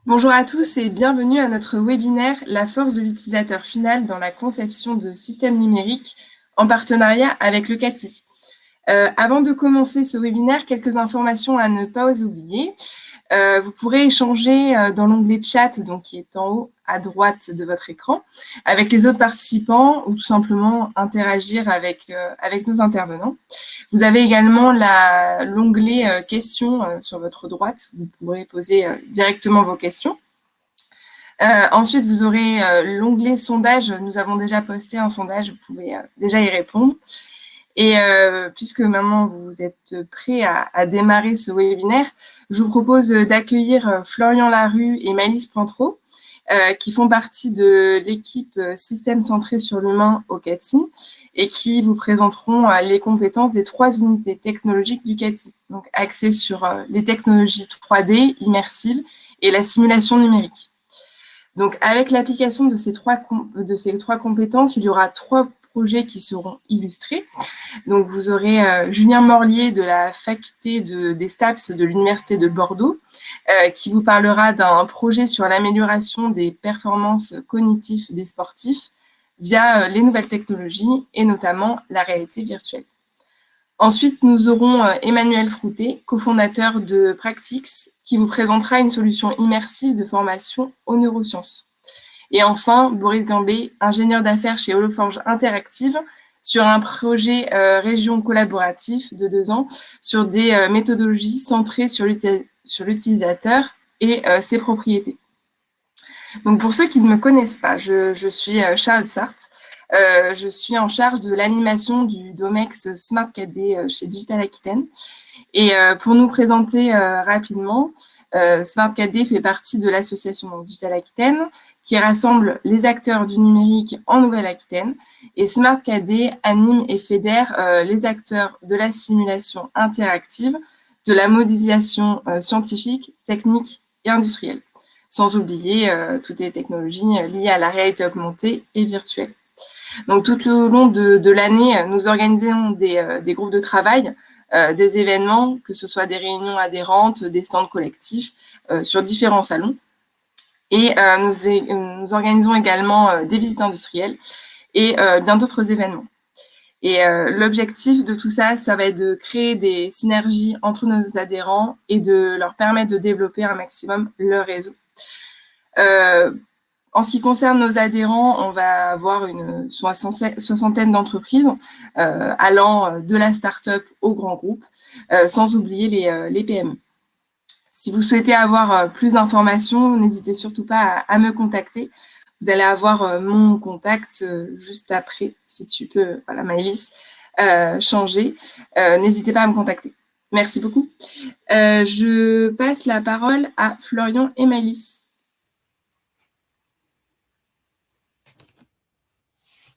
Bonjour à tous et bienvenue à notre webinaire La force de l'utilisateur final dans la conception de systèmes numériques en partenariat avec le CATI. Avant de commencer ce webinaire, quelques informations à ne pas oublier. Vous pourrez échanger dans l'onglet chat, donc qui est en haut à droite de votre écran, avec les autres participants ou tout simplement interagir avec nos intervenants. Vous avez également l'onglet questions sur votre droite. Vous pourrez poser directement vos questions. Ensuite, vous aurez l'onglet sondage. Nous avons déjà posté un sondage, vous pouvez déjà y répondre. Et puisque maintenant vous êtes prêts à démarrer ce webinaire, je vous propose d'accueillir Florian Larue et Maëlys Pointreau, qui font partie de l'équipe Système centré sur l'humain au CATI et qui vous présenteront les compétences des 3 unités technologiques du CATI, donc axées sur les technologies 3D, immersives et la simulation numérique. Donc, avec l'application de ces trois compétences, il y aura 3 projets qui seront illustrés. Donc, vous aurez Julien Morlier de la faculté des STAPS de l'Université de Bordeaux, qui vous parlera d'un projet sur l'amélioration des performances cognitives des sportifs via les nouvelles technologies et notamment la réalité virtuelle. Ensuite, nous aurons Emmanuel Frouté, cofondateur de Practix, qui vous présentera une solution immersive de formation aux neurosciences. Et enfin, Boris Gambé, ingénieur d'affaires chez Holoforge Interactive, sur un projet région collaboratif de 2 ans sur des méthodologies centrées sur l'utilisateur et ses propriétés. Donc, pour ceux qui ne me connaissent pas, je suis Charlotte Sartre. Je suis en charge de l'animation du Domex Smart 4D chez Digital Aquitaine. Et pour nous présenter rapidement, Smart 4D fait partie de l'association Digital Aquitaine qui rassemble les acteurs du numérique en Nouvelle-Aquitaine. Et Smart 4D anime et fédère les acteurs de la simulation interactive, de la modélisation scientifique, technique et industrielle, sans oublier toutes les technologies liées à la réalité augmentée et virtuelle. Donc, tout au long de l'année, nous organisons des groupes de travail, des événements, que ce soit des réunions adhérentes, des stands collectifs sur différents salons. Et nous organisons également des visites industrielles et bien d'autres événements. Et l'objectif de tout ça, ça va être de créer des synergies entre nos adhérents et de leur permettre de développer un maximum leur réseau. En ce qui concerne nos adhérents, on va avoir une soixantaine d'entreprises allant de la start-up au grand groupe, sans oublier les PME. Si vous souhaitez avoir plus d'informations, n'hésitez surtout pas à me contacter. Vous allez avoir mon contact juste après, si tu peux, voilà, Maëlys, changer. N'hésitez pas à me contacter. Merci beaucoup. Je passe la parole à Florian et Maëlys.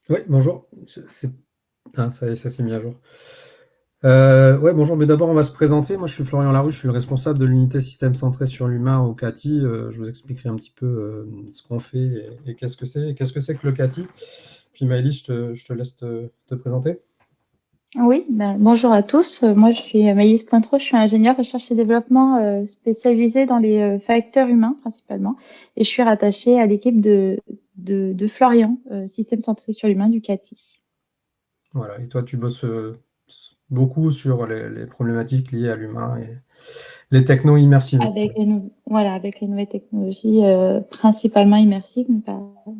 Oui, bonjour. Ça s'est mis à jour. Bonjour. Mais d'abord, on va se présenter. Moi, je suis Florian Larue, je suis le responsable de l'unité système centré sur l'humain au CATI. Je vous expliquerai un petit peu ce qu'on fait et qu'est-ce que c'est. Qu'est-ce que c'est que le CATI? Puis Maëlys, je te laisse te présenter. Oui, bonjour à tous. Moi, je suis Maëlys Pointreau, je suis ingénieure recherche et développement spécialisée dans les facteurs humains principalement. Et je suis rattachée à l'équipe de Florian, système centré sur l'humain du CATI. Voilà. Et toi, tu bosses beaucoup sur les problématiques liées à l'humain et les technos immersives. Avec les nouvelles technologies principalement immersives,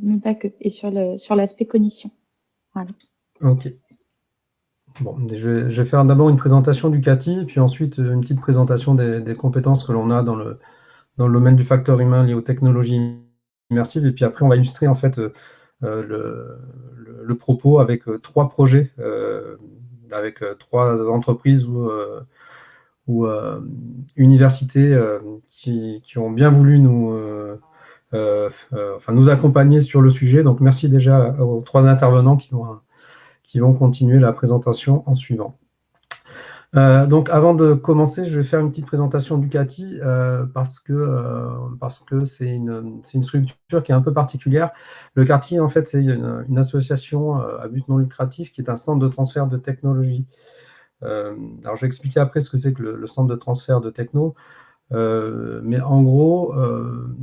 mais pas que. Et sur l'aspect cognition. Voilà. Ok. Bon, je vais faire d'abord une présentation du CATI, puis ensuite une petite présentation des compétences que l'on a dans le domaine du facteur humain lié aux technologies immersives. Et puis après, on va illustrer en fait le propos avec 3 projets, avec 3 entreprises ou universités qui ont bien voulu nous accompagner sur le sujet. Donc, merci déjà aux 3 intervenants qui vont continuer la présentation en suivant. Donc, avant de commencer, je vais faire une petite présentation du CATI parce que c'est une structure qui est un peu particulière. Le CATI, en fait, c'est une association à but non lucratif qui est un centre de transfert de technologie. Alors, je vais expliquer après ce que c'est que le centre de transfert de techno. Mais en gros,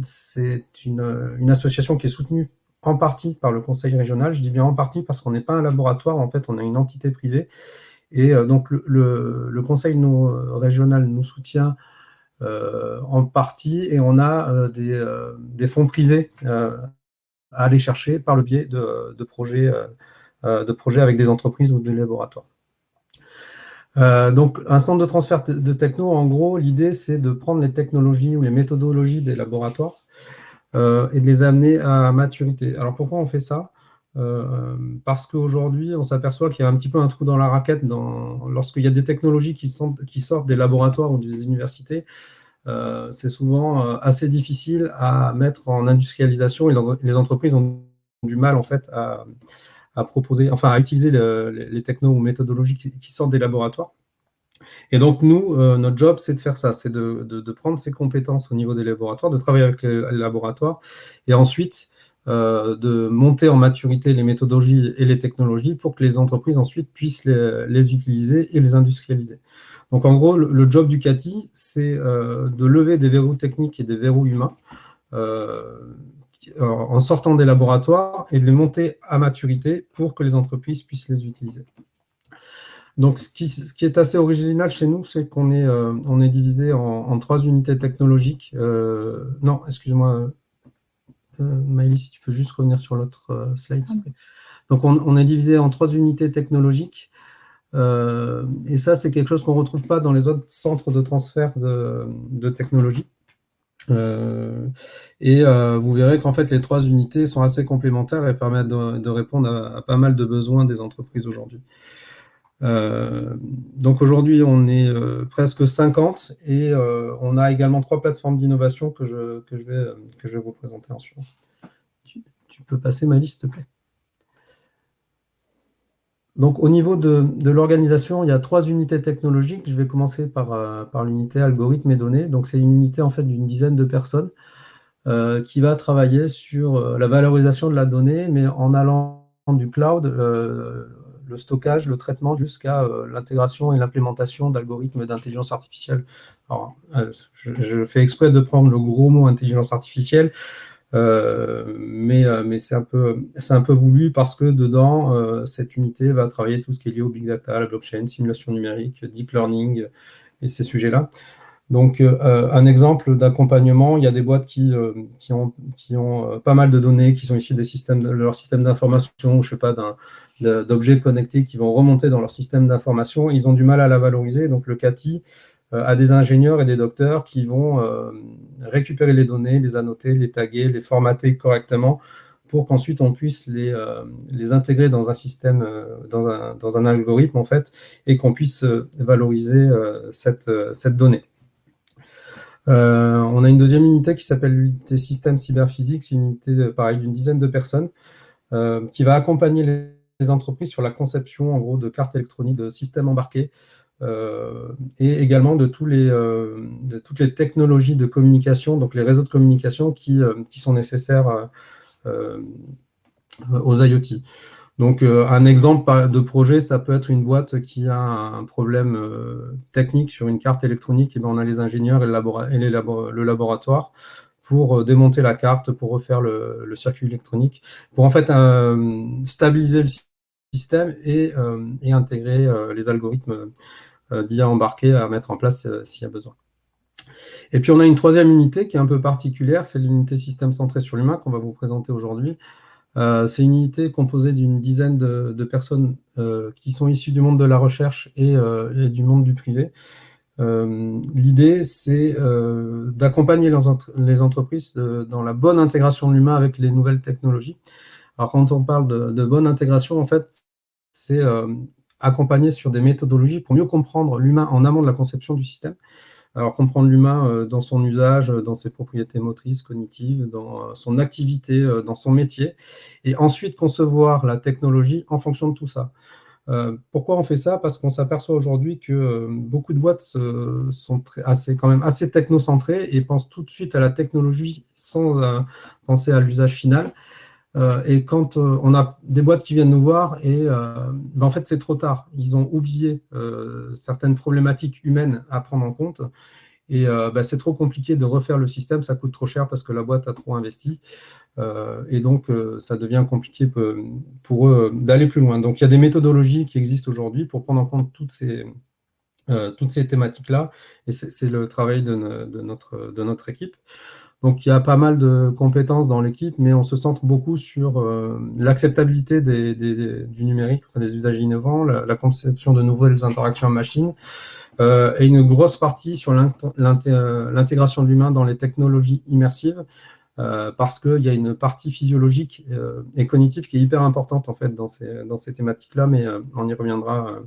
c'est une association qui est soutenue en partie par le conseil régional. Je dis bien en partie parce qu'on n'est pas un laboratoire, en fait, on est une entité privée. Et donc, le conseil régional nous soutient en partie, et on a des fonds privés à aller chercher par le biais de projets avec des entreprises ou des laboratoires. Donc, un centre de transfert de techno, en gros, l'idée, c'est de prendre les technologies ou les méthodologies des laboratoires et de les amener à maturité. Alors, pourquoi on fait ça? Parce qu'aujourd'hui, on s'aperçoit qu'il y a un petit peu un trou dans la raquette lorsqu'il y a des technologies qui sortent des laboratoires ou des universités. C'est souvent assez difficile à mettre en industrialisation, et les entreprises ont du mal, en fait, à proposer, enfin à utiliser les technos ou méthodologies qui sortent des laboratoires. Et donc, nous, notre job, c'est de faire ça, c'est de prendre ces compétences au niveau des laboratoires, de travailler avec les laboratoires, et ensuite de monter en maturité les méthodologies et les technologies pour que les entreprises ensuite puissent les utiliser et les industrialiser. Donc, en gros, le job du CATI, c'est de lever des verrous techniques et des verrous humains en sortant des laboratoires et de les monter à maturité pour que les entreprises puissent les utiliser. Donc, ce qui est assez original chez nous, c'est qu'on est divisé en 3 unités technologiques. Non, excuse-moi, Maëlys, si tu peux juste revenir sur l'autre slide. Donc, on est divisé en 3 unités technologiques. Et ça, c'est quelque chose qu'on ne retrouve pas dans les autres centres de transfert de technologie. Vous verrez qu'en fait, les 3 unités sont assez complémentaires et permettent de répondre à pas mal de besoins des entreprises aujourd'hui. Donc aujourd'hui, on est presque 50 et on a également 3 plateformes d'innovation que je vais vous présenter ensuite. Tu peux passer, Maëlys, s'il te plaît. Donc, au niveau de l'organisation, il y a 3 unités technologiques. Je vais commencer par l'unité algorithmes et données. Donc, c'est une unité en fait d'une dizaine de personnes qui va travailler sur la valorisation de la donnée, mais en allant du cloud, le stockage, le traitement, jusqu'à l'intégration et l'implémentation d'algorithmes d'intelligence artificielle. Alors, je fais exprès de prendre le gros mot intelligence artificielle, mais c'est un peu voulu parce que dedans, cette unité va travailler tout ce qui est lié au big data, la blockchain, simulation numérique, deep learning et ces sujets-là. Donc, un exemple d'accompagnement, il y a des boîtes qui ont pas mal de données qui sont issues de leur système d'information, je sais pas, d'objets connectés qui vont remonter dans leur système d'information. Ils ont du mal à la valoriser. Donc, le CATI a des ingénieurs et des docteurs qui vont récupérer les données, les annoter, les taguer, les formater correctement pour qu'ensuite on puisse les intégrer dans un système, dans un algorithme en fait, et qu'on puisse valoriser cette donnée. On a une deuxième unité qui s'appelle l'unité système cyberphysique, c'est une unité pareil d'une dizaine de personnes qui va accompagner les entreprises sur la conception en gros de cartes électroniques, de systèmes embarqués et également de toutes les technologies de communication, donc les réseaux de communication qui sont nécessaires aux IoT. Donc, un exemple de projet, ça peut être une boîte qui a un problème technique sur une carte électronique. Et bien, on a les ingénieurs et le laboratoire pour démonter la carte, pour refaire le circuit électronique, pour en fait stabiliser le système et intégrer les algorithmes d'IA embarqués à mettre en place s'il y a besoin. Et puis, on a une 3e unité qui est un peu particulière, c'est l'unité système centré sur l'humain qu'on va vous présenter aujourd'hui. C'est une unité composée d'une dizaine de personnes qui sont issues du monde de la recherche et du monde du privé. L'idée, c'est d'accompagner les entreprises dans la bonne intégration de l'humain avec les nouvelles technologies. Alors, quand on parle de bonne intégration, en fait, c'est accompagner sur des méthodologies pour mieux comprendre l'humain en amont de la conception du système. Alors, comprendre l'humain dans son usage, dans ses propriétés motrices, cognitives, dans son activité, dans son métier, et ensuite concevoir la technologie en fonction de tout ça. Pourquoi on fait ça? Parce qu'on s'aperçoit aujourd'hui que beaucoup de boîtes sont quand même assez technocentrées et pensent tout de suite à la technologie sans penser à l'usage final. Et quand on a des boîtes qui viennent nous voir, et en fait, c'est trop tard. Ils ont oublié certaines problématiques humaines à prendre en compte. Et c'est trop compliqué de refaire le système, ça coûte trop cher parce que la boîte a trop investi. Et donc, ça devient compliqué pour eux d'aller plus loin. Donc, il y a des méthodologies qui existent aujourd'hui pour prendre en compte toutes ces thématiques-là. Et c'est le travail de notre équipe. Donc, il y a pas mal de compétences dans l'équipe, mais on se centre beaucoup sur l'acceptabilité du numérique, enfin, des usages innovants, la conception de nouvelles interactions en machine, et une grosse partie sur l'intégration de l'humain dans les technologies immersives, parce qu'il y a une partie physiologique et cognitive qui est hyper importante en fait dans ces thématiques-là, mais on y reviendra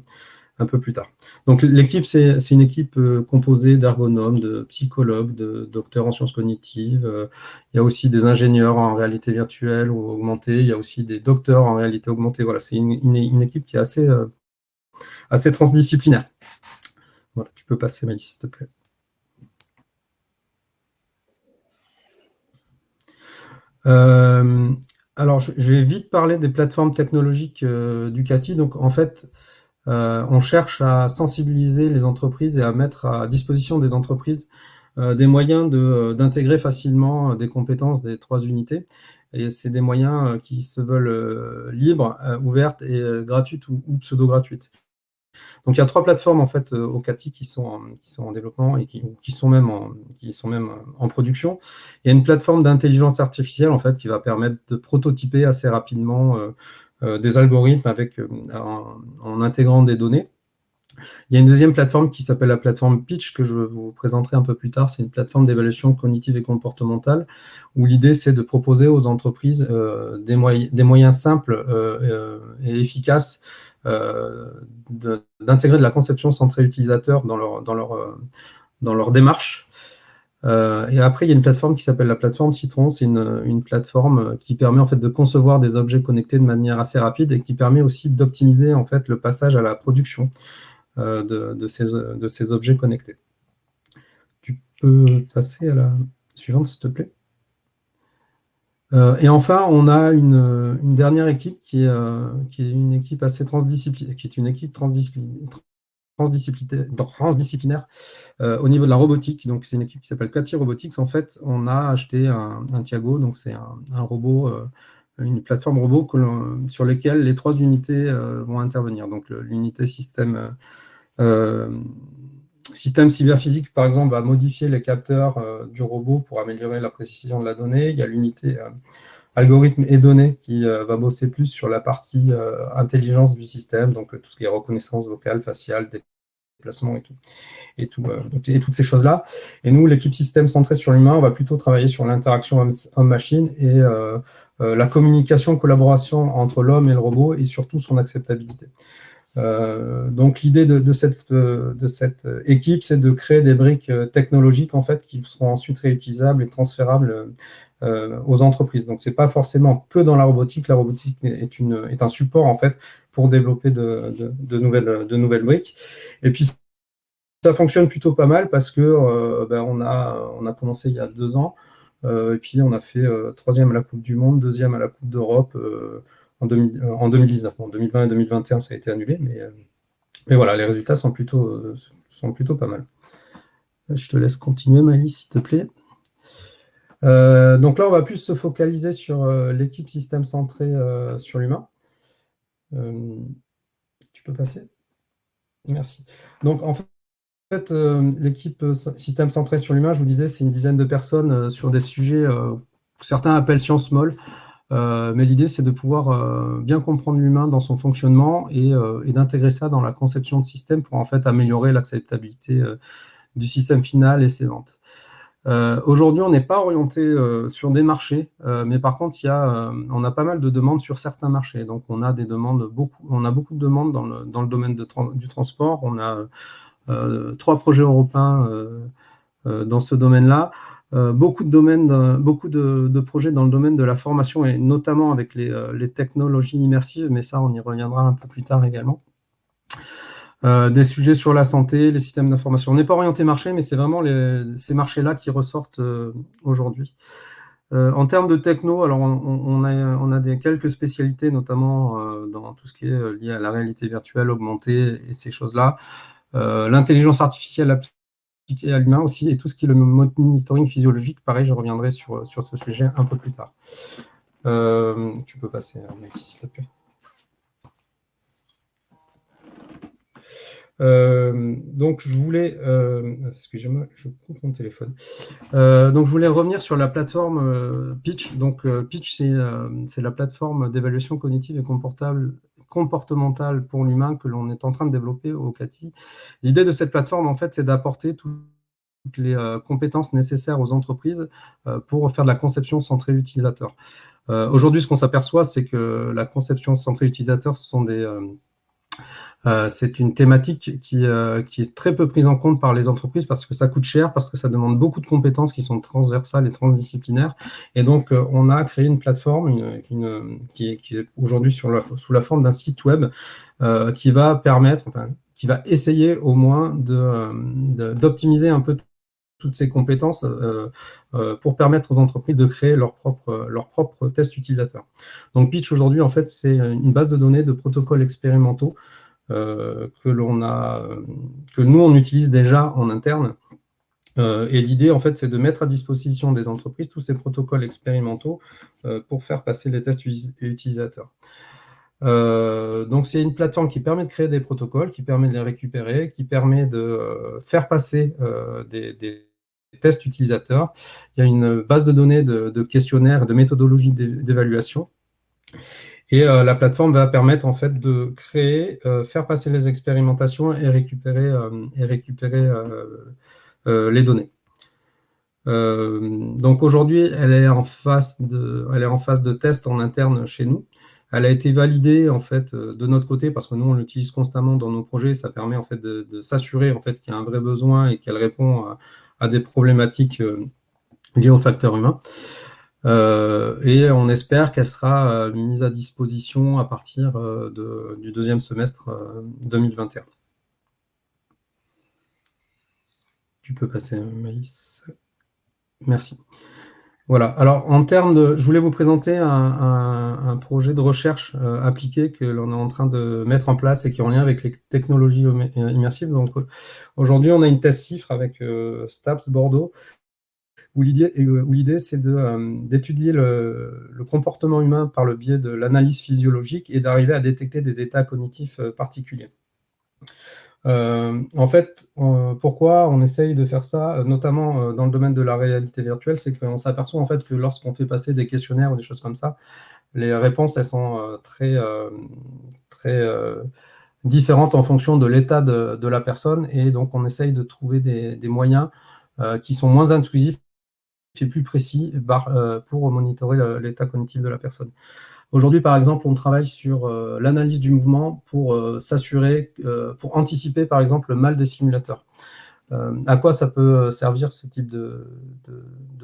un peu plus tard. Donc l'équipe, c'est une équipe composée d'ergonomes, de psychologues, de docteurs en sciences cognitives. Il y a aussi des ingénieurs en réalité virtuelle ou augmentée. Il y a aussi des docteurs en réalité augmentée. Voilà, c'est une équipe qui est assez transdisciplinaire. Voilà, tu peux passer, Malice, s'il te plaît. Alors, je vais vite parler des plateformes technologiques Ducati. Donc, en fait, on cherche à sensibiliser les entreprises et à mettre à disposition des entreprises des moyens d'intégrer facilement des compétences des 3 unités. Et c'est des moyens qui se veulent libres, ouvertes et gratuites ou pseudo-gratuites. Donc, il y a 3 plateformes en fait au CATI qui sont en développement et qui sont même en production. Il y a une plateforme d'intelligence artificielle en fait qui va permettre de prototyper assez rapidement des algorithmes en intégrant des données. Il y a une deuxième plateforme qui s'appelle la plateforme Pitch que je vous présenterai un peu plus tard. C'est une plateforme d'évaluation cognitive et comportementale où l'idée, c'est de proposer aux entreprises des moyens simples et efficaces d'intégrer de la conception centrée utilisateur dans leur démarche. Et après, il y a une plateforme qui s'appelle la plateforme Citron. C'est une plateforme qui permet en fait de concevoir des objets connectés de manière assez rapide et qui permet aussi d'optimiser en fait le passage à la production de ces objets connectés. Tu peux passer à la suivante, s'il te plaît. Et enfin, on a une dernière équipe qui est une équipe assez transdisciplinaire, qui est une équipe transdisciplinaire au niveau de la robotique. Donc, c'est une équipe qui s'appelle CATI Robotics. En fait, on a acheté un Tiago, donc c'est un robot, une plateforme robot sur lesquelles les 3 unités vont intervenir. Donc, l'unité système cyberphysique, par exemple, va modifier les capteurs du robot pour améliorer la précision de la donnée. Il y a l'unité algorithme et données qui va bosser plus sur la partie intelligence du système, donc tout ce qui est reconnaissance vocale, faciale, déplacement et toutes ces choses-là. Et nous, l'équipe système centrée sur l'humain, on va plutôt travailler sur l'interaction homme-machine et la communication, collaboration entre l'homme et le robot et surtout son acceptabilité. Donc l'idée de cette équipe, c'est de créer des briques technologiques en fait qui seront ensuite réutilisables et transférables aux entreprises. Donc c'est pas forcément que dans la robotique. La robotique est un support en fait pour développer de nouvelles briques. Et puis ça fonctionne plutôt pas mal parce que on a commencé il y a 2 ans et puis on a fait 3e à la Coupe du Monde, 2e à la Coupe d'Europe. En 2019. En 2020 et 2021, ça a été annulé, mais voilà, les résultats sont plutôt pas mal. Je te laisse continuer, Malice, s'il te plaît. Donc là, on va plus se focaliser sur l'équipe système centrée sur l'humain. Tu peux passer? Merci. Donc, en fait, l'équipe système centrée sur l'humain, je vous disais, c'est une dizaine de personnes sur des sujets que certains appellent sciences molles. Mais l'idée, c'est de pouvoir bien comprendre l'humain dans son fonctionnement et d'intégrer ça dans la conception de système pour en fait améliorer l'acceptabilité du système final et ses ventes. Aujourd'hui, on n'est pas orienté sur des marchés, mais par contre, on a pas mal de demandes sur certains marchés. Donc, on a beaucoup de demandes dans le domaine du transport. On a 3 projets européens dans ce domaine-là. Beaucoup de projets dans le domaine de la formation et notamment avec les technologies immersives, mais ça, on y reviendra un peu plus tard également. Des sujets sur la santé, les systèmes d'information. On n'est pas orienté marché, mais c'est vraiment ces marchés-là qui ressortent aujourd'hui. En termes de techno, alors on a quelques spécialités, notamment dans tout ce qui est lié à la réalité virtuelle, augmentée et ces choses-là. L'intelligence artificielle appliqué à l'humain aussi, et tout ce qui est le monitoring physiologique. Pareil, je reviendrai sur ce sujet un peu plus tard. Tu peux passer, Maëlys, s'il te plaît. Donc, je voulais... excusez-moi, je coupe mon téléphone. Donc, je voulais revenir sur la plateforme Pitch. Donc, Pitch, c'est la plateforme d'évaluation cognitive et comportementale pour l'humain que l'on est en train de développer au CATI. L'idée de cette plateforme, en fait, c'est d'apporter toutes les compétences nécessaires aux entreprises pour faire de la conception centrée utilisateur. Aujourd'hui, ce qu'on s'aperçoit, c'est que la conception centrée utilisateur, c'est une thématique qui est très peu prise en compte par les entreprises parce que ça coûte cher, parce que ça demande beaucoup de compétences qui sont transversales et transdisciplinaires. Et donc, on a créé une plateforme qui est aujourd'hui sous la forme d'un site web qui va permettre, qui va essayer au moins d'optimiser un peu toutes ces compétences pour permettre aux entreprises de créer leur propre test utilisateur. Donc, Pitch, aujourd'hui, en fait, c'est une base de données de protocoles expérimentaux que nous, on utilise déjà en interne. Et l'idée, en fait, c'est de mettre à disposition des entreprises tous ces protocoles expérimentaux pour faire passer les tests utilisateurs. Donc, c'est une plateforme qui permet de créer des protocoles, qui permet de les récupérer, qui permet de faire passer des tests utilisateurs. Il y a une base de données de questionnaires, de méthodologies d'évaluation. Et la plateforme va permettre en fait de créer, faire passer les expérimentations et récupérer les données. Donc aujourd'hui, elle est en phase de test en interne chez nous. Elle a été validée en fait de notre côté parce que nous on l'utilise constamment dans nos projets. Ça permet en fait de s'assurer en fait qu'il y a un vrai besoin et qu'elle répond à des problématiques liées aux facteurs humains. Et on espère qu'elle sera mise à disposition à partir du deuxième semestre 2021. Tu peux passer, Maïs. Merci. Voilà. Alors, en termes de... Je voulais vous présenter un projet de recherche appliqué que l'on est en train de mettre en place et qui est en lien avec les technologies immersives. Donc, aujourd'hui, on a une thèse CIFRE avec STAPS Bordeaux, où l'idée, c'est d'étudier le comportement humain par le biais de l'analyse physiologique et d'arriver à détecter des états cognitifs particuliers. En fait, pourquoi on essaye de faire ça, notamment dans le domaine de la réalité virtuelle, c'est qu'on s'aperçoit en fait que lorsqu'on fait passer des questionnaires ou des choses comme ça, les réponses, elles sont très différentes en fonction de l'état de la personne, et donc on essaye de trouver des moyens qui sont moins intrusifs et plus précis pour monitorer l'état cognitif de la personne. Aujourd'hui, par exemple, on travaille sur l'analyse du mouvement pour s'assurer, pour anticiper, par exemple, le mal des simulateurs. À quoi ça peut servir ce type de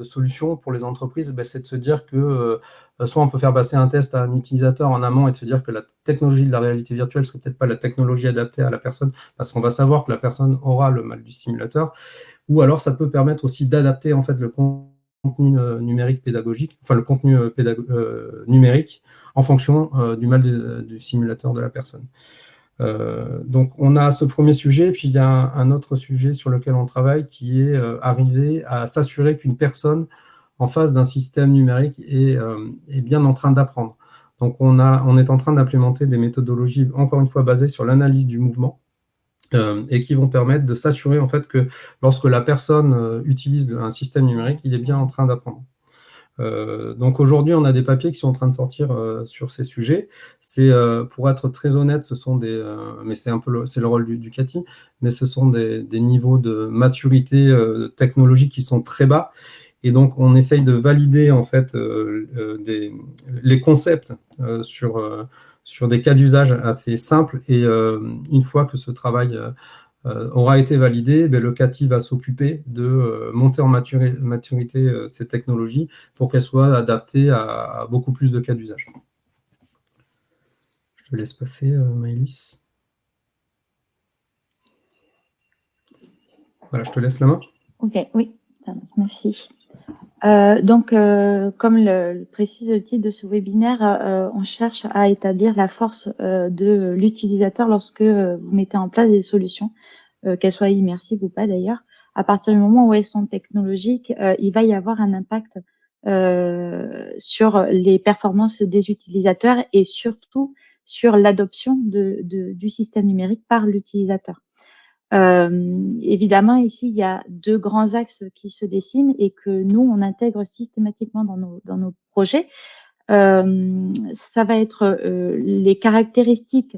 solution pour les entreprises? C'est de se dire que soit on peut faire passer un test à un utilisateur en amont et de se dire que la technologie de la réalité virtuelle ne serait peut-être pas la technologie adaptée à la personne parce qu'on va savoir que la personne aura le mal du simulateur, ou alors ça peut permettre aussi d'adapter en fait le contenu numérique pédagogique, enfin le contenu numérique en fonction du mal du simulateur de la personne. Donc on a ce premier sujet, puis il y a un autre sujet sur lequel on travaille qui est arriver à s'assurer qu'une personne en face d'un système numérique est bien en train d'apprendre. Donc on est en train d'implémenter des méthodologies, encore une fois, basées sur l'analyse du mouvement, et qui vont permettre de s'assurer en fait que lorsque la personne utilise un système numérique, il est bien en train d'apprendre. Donc aujourd'hui, on a des papiers qui sont en train de sortir sur ces sujets. C'est pour être très honnête, ce sont mais c'est le rôle du CATI, mais ce sont des niveaux de maturité technologique qui sont très bas. Et donc, on essaye de valider en fait les concepts sur des cas d'usage assez simples. Et une fois que ce travail aura été validé, le CATI va s'occuper de monter en maturité ces technologies pour qu'elles soient adaptées à beaucoup plus de cas d'usage. Je te laisse passer, Maëlys. Voilà, je te laisse la main. Ok, oui, merci. Donc, comme le précise le titre de ce webinaire, on cherche à établir la force de l'utilisateur lorsque vous mettez en place des solutions, qu'elles soient immersives ou pas d'ailleurs, à partir du moment où elles sont technologiques, il va y avoir un impact sur les performances des utilisateurs et surtout sur l'adoption du système numérique par l'utilisateur. Évidemment, ici, il y a deux grands axes qui se dessinent et que nous, on intègre systématiquement dans nos projets. Ça va être les caractéristiques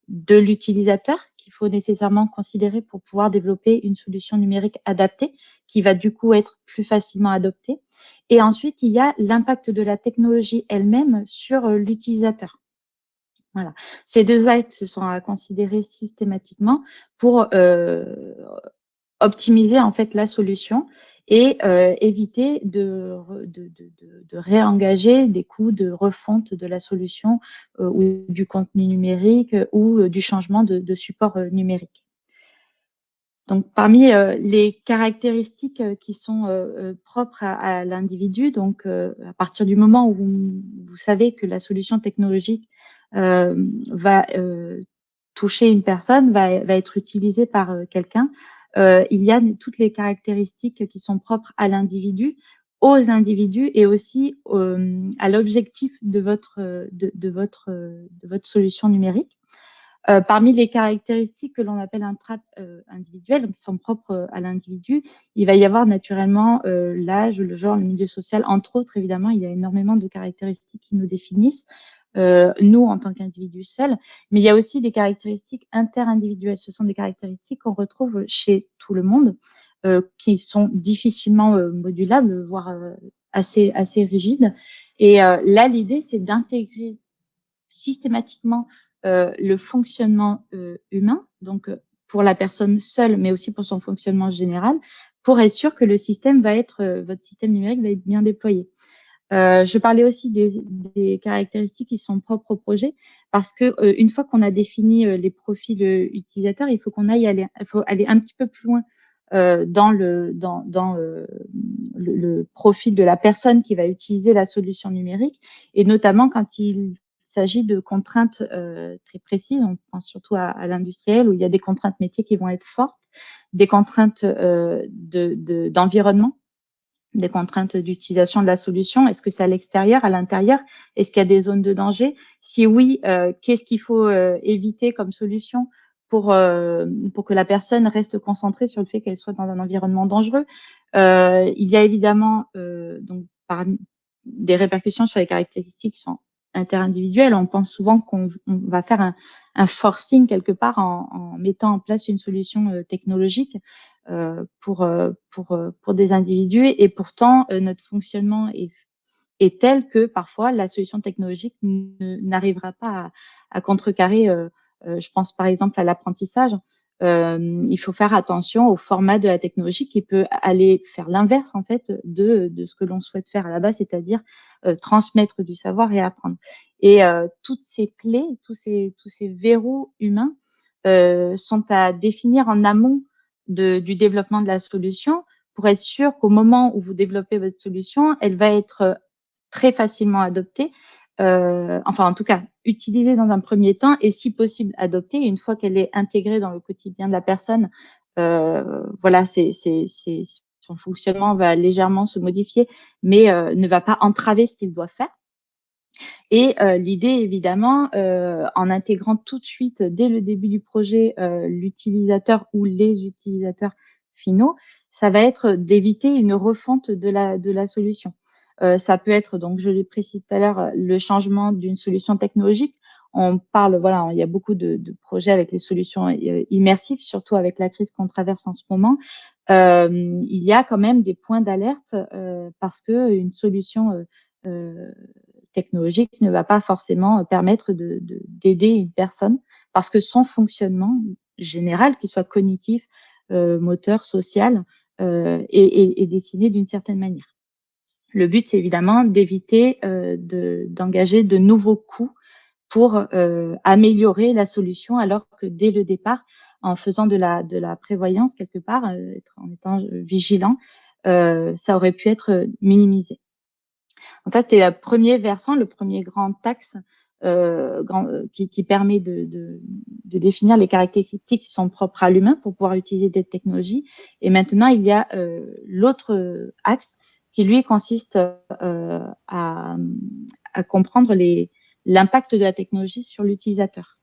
de l'utilisateur qu'il faut nécessairement considérer pour pouvoir développer une solution numérique adaptée qui va du coup être plus facilement adoptée. Et ensuite, il y a l'impact de la technologie elle-même sur l'utilisateur. Voilà. Ces deux axes sont à considérer systématiquement pour optimiser en fait la solution et éviter de réengager des coûts de refonte de la solution ou du contenu numérique ou du changement de support numérique. Donc, parmi les caractéristiques qui sont propres à l'individu, donc à partir du moment où vous savez que la solution technologique va toucher une personne, va être utilisée par quelqu'un, il y a toutes les caractéristiques qui sont propres à l'individu, aux individus et aussi à l'objectif de votre solution numérique. Parmi les caractéristiques que l'on appelle intra-individuelles, donc qui sont propres à l'individu, il va y avoir naturellement l'âge, le genre, le milieu social, entre autres. Évidemment, il y a énormément de caractéristiques qui nous définissent, nous en tant qu'individus seuls, mais il y a aussi des caractéristiques inter-individuelles. Ce sont des caractéristiques qu'on retrouve chez tout le monde, qui sont difficilement modulables, voire assez rigides. Et là, l'idée, c'est d'intégrer systématiquement le fonctionnement humain, donc pour la personne seule, mais aussi pour son fonctionnement général, pour être sûr que le système va être, votre système numérique va être bien déployé. Je parlais aussi des caractéristiques qui sont propres au projet, parce que une fois qu'on a défini les profils utilisateurs, il faut faut aller un petit peu plus loin dans le profil de la personne qui va utiliser la solution numérique, et notamment quand il s'agit de contraintes très précises. On pense surtout à l'industriel où il y a des contraintes métiers qui vont être fortes, des contraintes d'environnement, des contraintes d'utilisation de la solution. Est-ce que c'est à l'extérieur, à l'intérieur? Est-ce qu'il y a des zones de danger? Si oui, qu'est-ce qu'il faut éviter comme solution pour que la personne reste concentrée sur le fait qu'elle soit dans un environnement dangereux? Il y a évidemment donc des répercussions sur les caractéristiques qui sont interindividuelles. On pense souvent qu'on va faire un forcing quelque part en mettant en place une solution technologique pour des individus, et pourtant notre fonctionnement est tel que parfois la solution technologique n'arrivera pas à contrecarrer. Je pense par exemple à l'apprentissage. Il faut faire attention au format de la technologie qui peut aller faire l'inverse en fait de ce que l'on souhaite faire à la base, c'est-à-dire transmettre du savoir et apprendre. Et toutes ces clés, tous ces verrous humains sont à définir en amont du développement de la solution pour être sûr qu'au moment où vous développez votre solution, elle va être très facilement adoptée, enfin en tout cas utilisée dans un premier temps et si possible adoptée une fois qu'elle est intégrée dans le quotidien de la personne. Voilà, son fonctionnement va légèrement se modifier, mais ne va pas entraver ce qu'il doit faire. Et l'idée, évidemment, en intégrant tout de suite, dès le début du projet, l'utilisateur ou les utilisateurs finaux, ça va être d'éviter une refonte de la solution. Ça peut être, donc je l'ai précisé tout à l'heure, le changement d'une solution technologique. On parle, voilà, il y a beaucoup de projets avec les solutions immersives, surtout avec la crise qu'on traverse en ce moment. Il y a quand même des points d'alerte parce que une solution technologique ne va pas forcément permettre d'aider une personne parce que son fonctionnement général, qu'il soit cognitif, moteur, social, est dessiné d'une certaine manière. Le but, c'est évidemment d'éviter d'engager de nouveaux coûts pour améliorer la solution, alors que dès le départ, en faisant de la prévoyance quelque part, en étant vigilant, ça aurait pu être minimisé. En fait, c'est le premier versant, le premier grand axe qui permet de définir les caractéristiques qui sont propres à l'humain pour pouvoir utiliser des technologies. Et maintenant, il y a l'autre axe qui, lui, consiste à comprendre l'impact de la technologie sur l'utilisateur.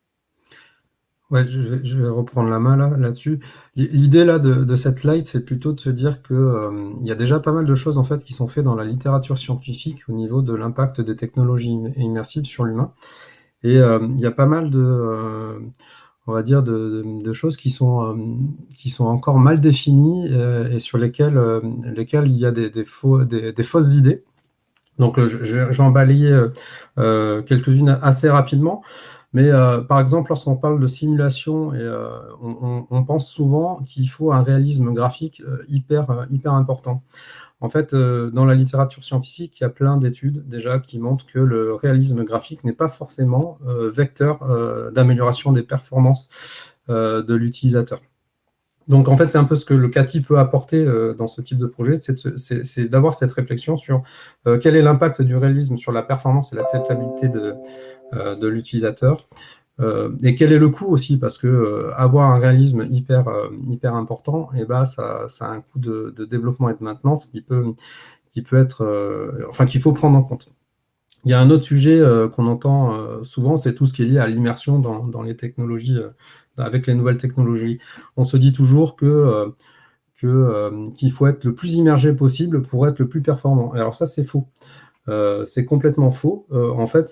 Ouais, je vais reprendre la main là-dessus. L'idée là de cette slide, c'est plutôt de se dire que il y a déjà pas mal de choses en fait qui sont faites dans la littérature scientifique au niveau de l'impact des technologies immersives sur l'humain. Et il y a pas mal on va dire de choses qui sont encore mal définies et sur lesquelles il y a des fausses idées. Donc je vais en balayer quelques-unes assez rapidement. Mais par exemple, lorsqu'on parle de simulation, on pense souvent qu'il faut un réalisme graphique hyper important. En fait, dans la littérature scientifique, il y a plein d'études déjà qui montrent que le réalisme graphique n'est pas forcément vecteur d'amélioration des performances de l'utilisateur. Donc, en fait, c'est un peu ce que le CATI peut apporter dans ce type de projet, c'est d'avoir cette réflexion sur quel est l'impact du réalisme sur la performance et l'acceptabilité de l'utilisateur. Et quel est le coût aussi, parce que avoir un réalisme hyper important, et ben ça a un coût de développement et de maintenance qui peut être, qu'il faut prendre en compte. Il y a un autre sujet qu'on entend souvent, c'est tout ce qui est lié à l'immersion dans les technologies, avec les nouvelles technologies. On se dit toujours qu'il faut être le plus immergé possible pour être le plus performant. Et alors ça, c'est faux. C'est complètement faux. En fait,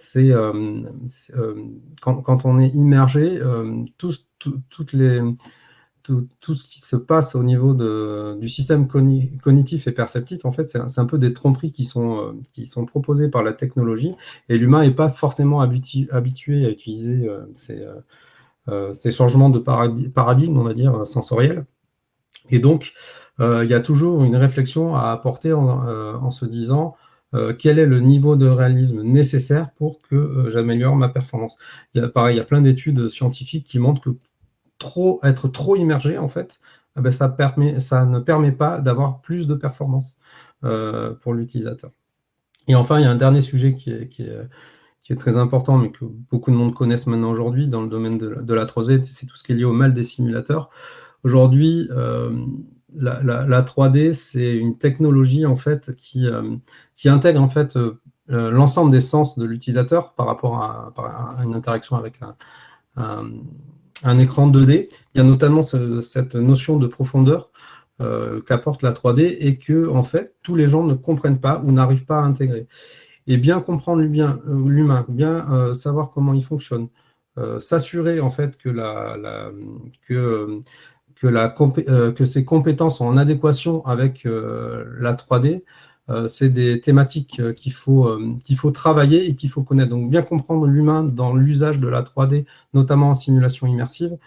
quand on est immergé, tout ce qui se passe au niveau du système cognitif et perceptif, en fait, c'est un peu des tromperies qui sont proposées par la technologie, et l'humain n'est pas forcément habitué à utiliser ces changements de paradigme, on va dire, sensoriels. Et donc, il y a toujours une réflexion à apporter en se disant quel est le niveau de réalisme nécessaire pour que j'améliore ma performance. Il y a plein d'études scientifiques qui montrent que être trop immergé, en fait, ça ne permet pas d'avoir plus de performance pour l'utilisateur. Et enfin, il y a un dernier sujet qui est très important, mais que beaucoup de monde connaissent maintenant aujourd'hui dans le domaine de la 3D, c'est tout ce qui est lié au mal des simulateurs. Aujourd'hui, la 3D, c'est une technologie en fait qui intègre en fait l'ensemble des sens de l'utilisateur par rapport à une interaction avec un écran 2D. Il y a notamment cette notion de profondeur qu'apporte la 3D et que en fait tous les gens ne comprennent pas ou n'arrivent pas à intégrer. Et bien comprendre l'humain, bien savoir comment il fonctionne, s'assurer en fait que ces compétences sont en adéquation avec la 3D, c'est des thématiques qu'il faut travailler et qu'il faut connaître. Donc, bien comprendre l'humain dans l'usage de la 3D, notamment en simulation immersive,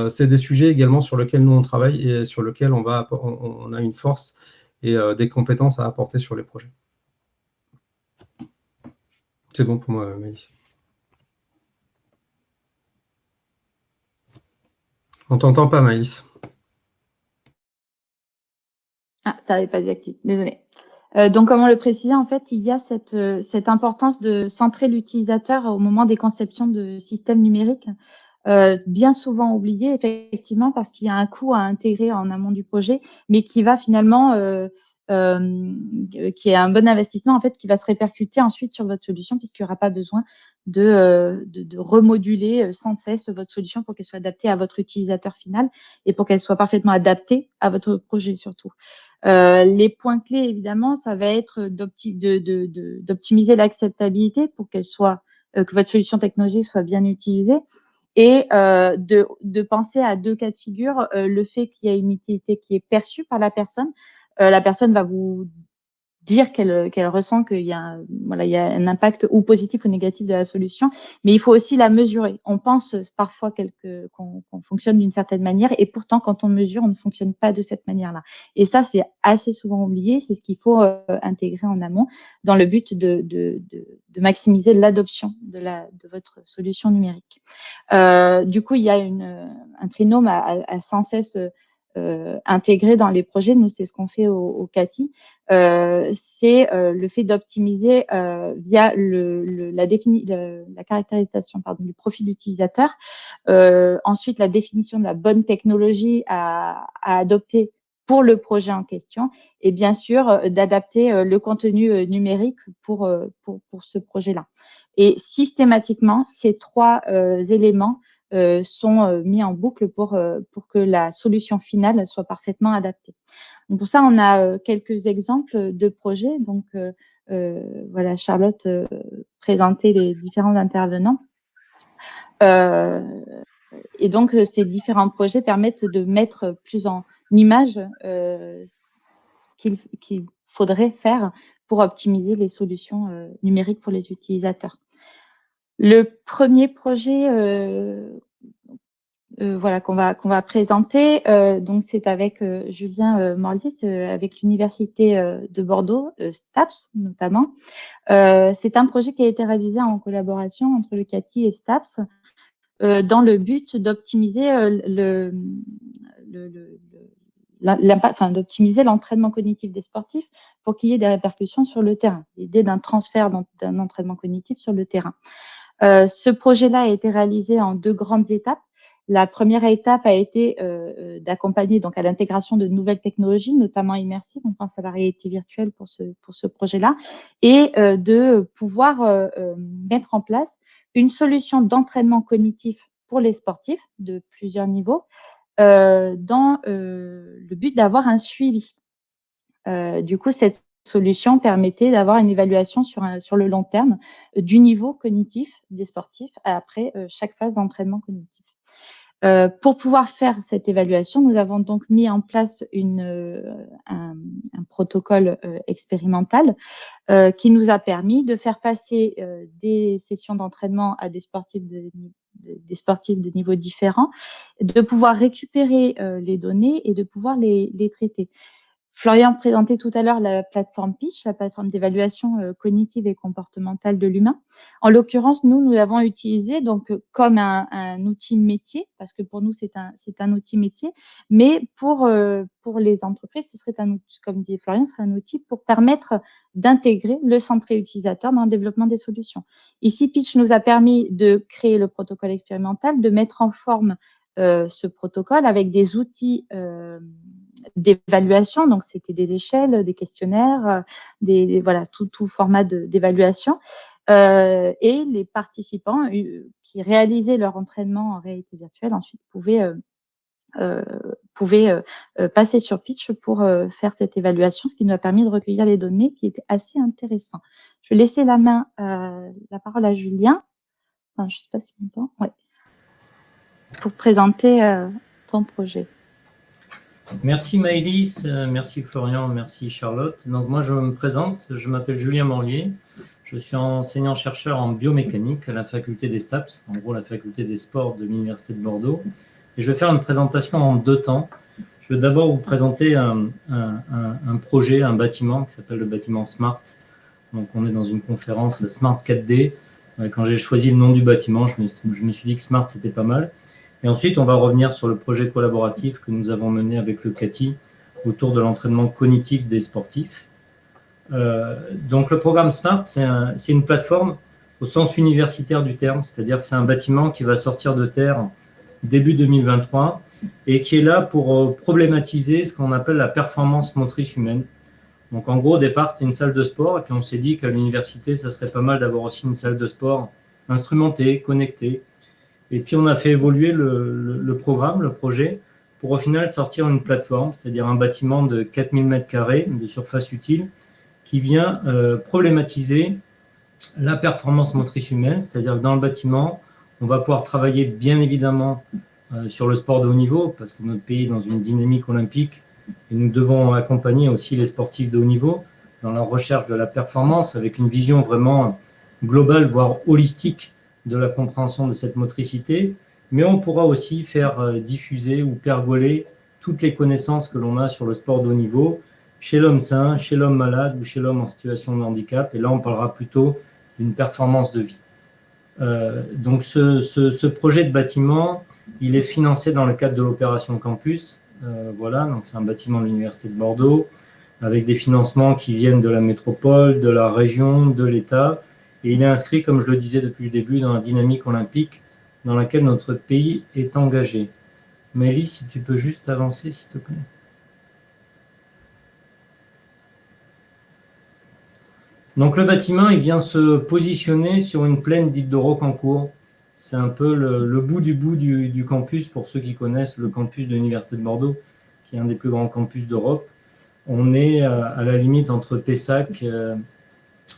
c'est des sujets également sur lesquels nous on travaille et sur lesquels on a une force et des compétences à apporter sur les projets. C'est bon pour moi, Maëlys. On t'entend pas, Maëlys. Ah, ça n'avait pas été actif, désolé. Donc, comme on le précisait, en fait, il y a cette importance de centrer l'utilisateur au moment des conceptions de systèmes numériques, bien souvent oublié, effectivement, parce qu'il y a un coût à intégrer en amont du projet, mais qui va finalement, qui est un bon investissement, en fait, qui va se répercuter ensuite sur votre solution, puisqu'il n'y aura pas besoin de remoduler sans cesse votre solution pour qu'elle soit adaptée à votre utilisateur final et pour qu'elle soit parfaitement adaptée à votre projet surtout. Les points clés, évidemment, ça va être d'optimiser l'acceptabilité pour qu'elle soit, que votre solution technologique soit bien utilisée, et de penser à deux cas de figure, le fait qu'il y a une utilité qui est perçue par la personne va vous dire qu'elle ressent qu'il y a il y a un impact ou positif ou négatif de la solution, mais il faut aussi la mesurer. On pense parfois qu'on fonctionne d'une certaine manière, et pourtant quand on mesure, on ne fonctionne pas de cette manière-là. Et ça, c'est assez souvent oublié. C'est ce qu'il faut intégrer en amont dans le but de maximiser l'adoption de votre solution numérique. Du coup, il y a un trinôme à sans cesse intégrer dans les projets, nous c'est ce qu'on fait au CATI, c'est le fait d'optimiser via la caractérisation du profil utilisateur, ensuite la définition de la bonne technologie à adopter pour le projet en question et bien sûr d'adapter le contenu numérique pour ce projet-là. Et systématiquement, ces trois éléments sont mis en boucle pour que la solution finale soit parfaitement adaptée. Donc pour ça, on a quelques exemples de projets. Donc voilà, Charlotte présentait les différents intervenants. Et donc, ces différents projets permettent de mettre plus en image ce qu'il faudrait faire pour optimiser les solutions numériques pour les utilisateurs. Le premier projet voilà, qu'on va présenter, donc c'est avec Julien Morlier, avec l'Université de Bordeaux, STAPS notamment. C'est un projet qui a été réalisé en collaboration entre le CATI et STAPS dans le but d'optimiser d'optimiser l'entraînement cognitif des sportifs pour qu'il y ait des répercussions sur le terrain. L'idée d'un transfert d'un entraînement cognitif sur le terrain. Ce projet-là a été réalisé en 2 grandes étapes. La première étape a été d'accompagner donc à l'intégration de nouvelles technologies, notamment immersives. On pense à la réalité virtuelle pour ce projet-là, et de pouvoir mettre en place une solution d'entraînement cognitif pour les sportifs de plusieurs niveaux, dans le but d'avoir un suivi. Du coup, cette solution permettait d'avoir une évaluation sur le long terme du niveau cognitif des sportifs après chaque phase d'entraînement cognitif. Pour pouvoir faire cette évaluation, nous avons donc mis en place un protocole expérimental qui nous a permis de faire passer des sessions d'entraînement à des sportifs de niveaux différents, de pouvoir récupérer les données et de pouvoir les traiter. Florian présentait tout à l'heure la plateforme Pitch, la plateforme d'évaluation cognitive et comportementale de l'humain. En l'occurrence, nous l'avons utilisé donc comme un outil métier, parce que pour nous c'est un outil métier, mais pour les entreprises, ce serait un outil, comme dit Florian, ce serait un outil pour permettre d'intégrer le centré utilisateur dans le développement des solutions. Ici, Pitch nous a permis de créer le protocole expérimental, de mettre en forme ce protocole avec des outils d'évaluation, donc c'était des échelles, des questionnaires, voilà, tout format d'évaluation. Et les participants qui réalisaient leur entraînement en réalité virtuelle ensuite pouvaient passer sur Pitch pour faire cette évaluation, ce qui nous a permis de recueillir les données qui étaient assez intéressants. Je vais laisser la parole à Julien. Enfin, je ne sais pas si tu m'entends. Ouais. Pour présenter ton projet. Merci Maëlys, merci Florian, merci Charlotte. Donc moi je me présente, je m'appelle Julien Morlier, je suis enseignant-chercheur en biomécanique à la faculté des STAPS, en gros la faculté des sports de l'Université de Bordeaux. Et je vais faire une présentation en 2 temps. Je vais d'abord vous présenter un projet, un bâtiment qui s'appelle le bâtiment SMART. Donc on est dans une conférence SMART 4D. Quand j'ai choisi le nom du bâtiment, je me suis dit que SMART c'était pas mal. Et ensuite, on va revenir sur le projet collaboratif que nous avons mené avec le CATI autour de l'entraînement cognitif des sportifs. Donc, le programme SMART, c'est une plateforme au sens universitaire du terme, c'est-à-dire que c'est un bâtiment qui va sortir de terre début 2023 et qui est là pour problématiser ce qu'on appelle la performance motrice humaine. Donc, en gros, au départ, c'était une salle de sport et puis on s'est dit qu'à l'université, ça serait pas mal d'avoir aussi une salle de sport instrumentée, connectée. Et puis, on a fait évoluer le programme, le projet, pour au final sortir une plateforme, c'est-à-dire un bâtiment de 4000 m² de surface utile qui vient problématiser la performance motrice humaine, c'est-à-dire que dans le bâtiment, on va pouvoir travailler bien évidemment sur le sport de haut niveau, parce que notre pays est dans une dynamique olympique et nous devons accompagner aussi les sportifs de haut niveau dans la recherche de la performance avec une vision vraiment globale, voire holistique, de la compréhension de cette motricité, mais on pourra aussi faire diffuser ou pergoler toutes les connaissances que l'on a sur le sport de haut niveau, chez l'homme sain, chez l'homme malade ou chez l'homme en situation de handicap. Et là, on parlera plutôt d'une performance de vie. Donc, ce projet de bâtiment, il est financé dans le cadre de l'opération Campus Voilà, donc c'est un bâtiment de l'Université de Bordeaux, avec des financements qui viennent de la métropole, de la région, de l'État. Et il est inscrit, comme je le disais depuis le début, dans la dynamique olympique dans laquelle notre pays est engagé. Maëlys, si tu peux juste avancer, s'il te plaît. Donc le bâtiment, il vient se positionner sur une plaine dite de Rocancourt. C'est un peu le bout du campus, pour ceux qui connaissent le campus de l'Université de Bordeaux, qui est un des plus grands campus d'Europe. On est à la limite entre Pessac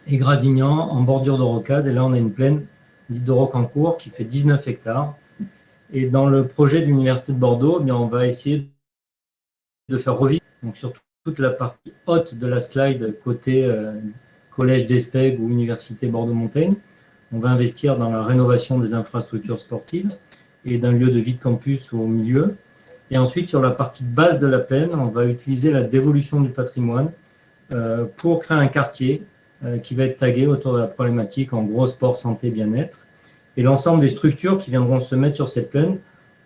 et Gradignan, en bordure de rocade. Et là, on a une plaine dite de Rocancourt qui fait 19 hectares. Et dans le projet de l'Université de Bordeaux, eh bien, on va essayer de faire revivre, donc sur toute la partie haute de la slide, côté Collège d'Espègue ou Université Bordeaux-Montaigne. On va investir dans la rénovation des infrastructures sportives et d'un lieu de vie de campus au milieu. Et ensuite, sur la partie basse de la plaine, on va utiliser la dévolution du patrimoine pour créer un quartier qui va être tagué autour de la problématique en gros sport, santé, bien-être. Et l'ensemble des structures qui viendront se mettre sur cette plaine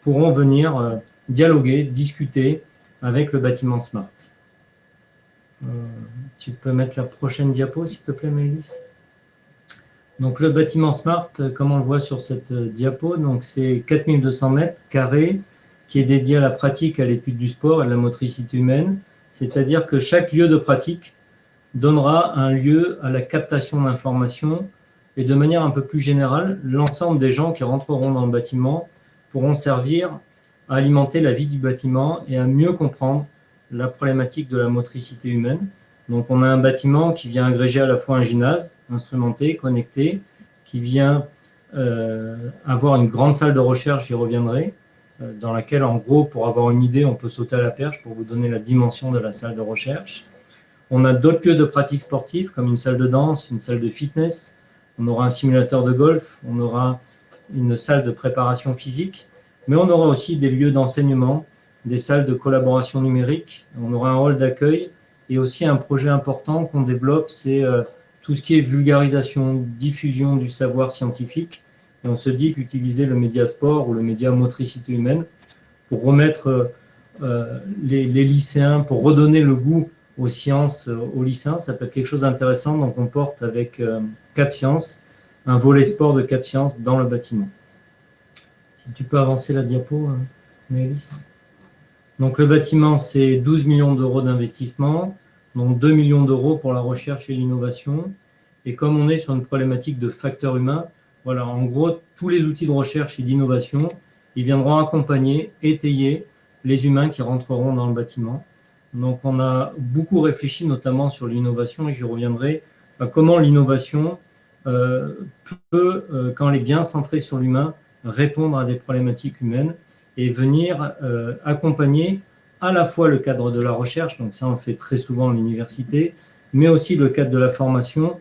pourront venir dialoguer, discuter avec le bâtiment Smart. Tu peux mettre la prochaine diapo, s'il te plaît, Maëlys. Donc le bâtiment Smart, comme on le voit sur cette diapo, donc c'est 4200 mètres carrés qui est dédié à la pratique, à l'étude du sport et de la motricité humaine. C'est-à-dire que chaque lieu de pratique donnera un lieu à la captation d'informations et de manière un peu plus générale, l'ensemble des gens qui rentreront dans le bâtiment pourront servir à alimenter la vie du bâtiment et à mieux comprendre la problématique de la motricité humaine. Donc on a un bâtiment qui vient agréger à la fois un gymnase instrumenté, connecté, qui vient avoir une grande salle de recherche, j'y reviendrai, dans laquelle en gros, pour avoir une idée, on peut sauter à la perche pour vous donner la dimension de la salle de recherche. On a d'autres lieux de pratique sportive comme une salle de danse, une salle de fitness, on aura un simulateur de golf, on aura une salle de préparation physique, mais on aura aussi des lieux d'enseignement, des salles de collaboration numérique, on aura un hall d'accueil et aussi un projet important qu'on développe, c'est tout ce qui est vulgarisation, diffusion du savoir scientifique. Et on se dit qu'utiliser le média sport ou le média motricité humaine pour remettre les lycéens, pour redonner le goût aux sciences aux lycéens, ça peut être quelque chose d'intéressant. Donc on porte avec Cap Science un volet sport de Cap Science dans le bâtiment. Si tu peux avancer la diapo, Maëlys. Donc le bâtiment, c'est 12 millions d'euros d'investissement, donc 2 millions d'euros pour la recherche et l'innovation. Et comme on est sur une problématique de facteur humain, voilà, en gros, tous les outils de recherche et d'innovation, ils viendront accompagner, étayer les humains qui rentreront dans le bâtiment. Donc on a beaucoup réfléchi notamment sur l'innovation, et j'y reviendrai, à comment l'innovation peut, quand elle est bien centrée sur l'humain, répondre à des problématiques humaines et venir accompagner à la fois le cadre de la recherche, donc ça on fait très souvent à l'université, mais aussi le cadre de la formation,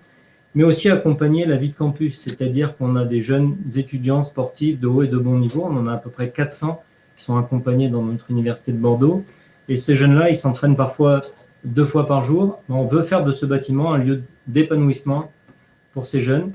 mais aussi accompagner la vie de campus, c'est-à-dire qu'on a des jeunes étudiants sportifs de haut et de bon niveau, on en a à peu près 400 qui sont accompagnés dans notre université de Bordeaux, et ces jeunes-là, ils s'entraînent parfois 2 fois par jour. On veut faire de ce bâtiment un lieu d'épanouissement pour ces jeunes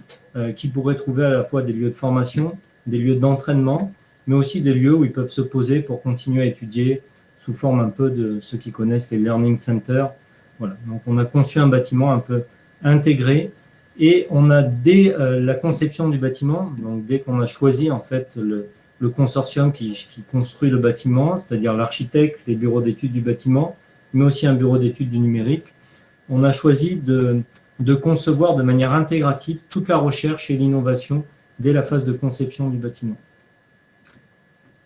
qui pourraient trouver à la fois des lieux de formation, des lieux d'entraînement, mais aussi des lieux où ils peuvent se poser pour continuer à étudier sous forme un peu de ceux qui connaissent les learning centers. Voilà. Donc on a conçu un bâtiment un peu intégré et on a dès la conception du bâtiment, donc dès qu'on a choisi en fait le consortium qui construit le bâtiment, c'est-à-dire l'architecte, les bureaux d'études du bâtiment, mais aussi un bureau d'études du numérique, on a choisi de concevoir de manière intégrative toute la recherche et l'innovation dès la phase de conception du bâtiment.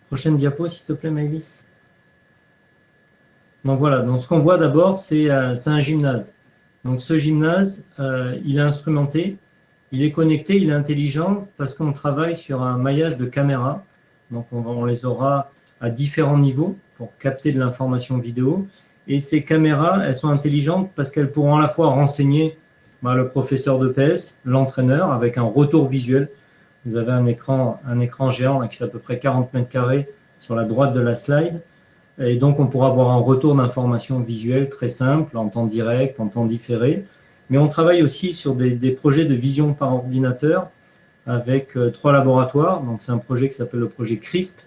Prochaine diapo, s'il te plaît, Maëlys. Donc voilà, donc ce qu'on voit d'abord, c'est un gymnase. Donc ce gymnase, il est instrumenté, il est connecté, il est intelligent parce qu'on travaille sur un maillage de caméras. Donc on les aura à différents niveaux pour capter de l'information vidéo. Et ces caméras, elles sont intelligentes parce qu'elles pourront à la fois renseigner le professeur d'EPS, l'entraîneur, avec un retour visuel. Vous avez un écran géant là, qui fait à peu près 40 mètres carrés sur la droite de la slide. Et donc, on pourra avoir un retour d'information visuelle très simple, en temps direct, en temps différé. Mais on travaille aussi sur des projets de vision par ordinateur avec 3 laboratoires. Donc, c'est un projet qui s'appelle le projet CRISP,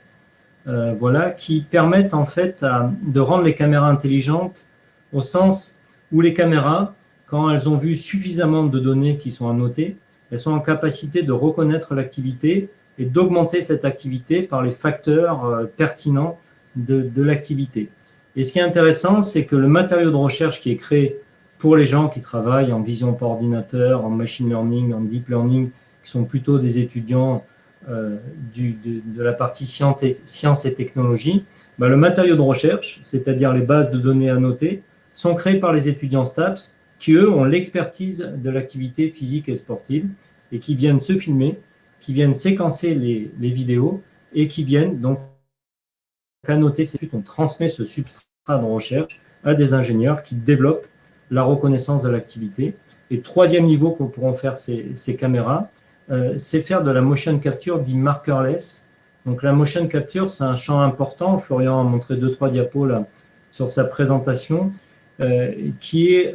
voilà, qui permettent en fait de rendre les caméras intelligentes au sens où les caméras, quand elles ont vu suffisamment de données qui sont annotées, elles sont en capacité de reconnaître l'activité et d'augmenter cette activité par les facteurs pertinents de l'activité. Et ce qui est intéressant, c'est que le matériau de recherche qui est créé pour les gens qui travaillent en vision par ordinateur, en machine learning, en deep learning, qui sont plutôt des étudiants de la partie sciences et technologies, le matériau de recherche, c'est-à-dire les bases de données annotées, sont créées par les étudiants STAPS qui, eux, ont l'expertise de l'activité physique et sportive et qui viennent se filmer, qui viennent séquencer les vidéos et qui viennent donc annoter. On transmet ce substrat de recherche à des ingénieurs qui développent la reconnaissance de l'activité. Et troisième niveau que pourront faire ces caméras, c'est faire de la motion capture dit markerless. Donc la motion capture, c'est un champ important. Florian a montré 2-3 diapos là, sur sa présentation, qui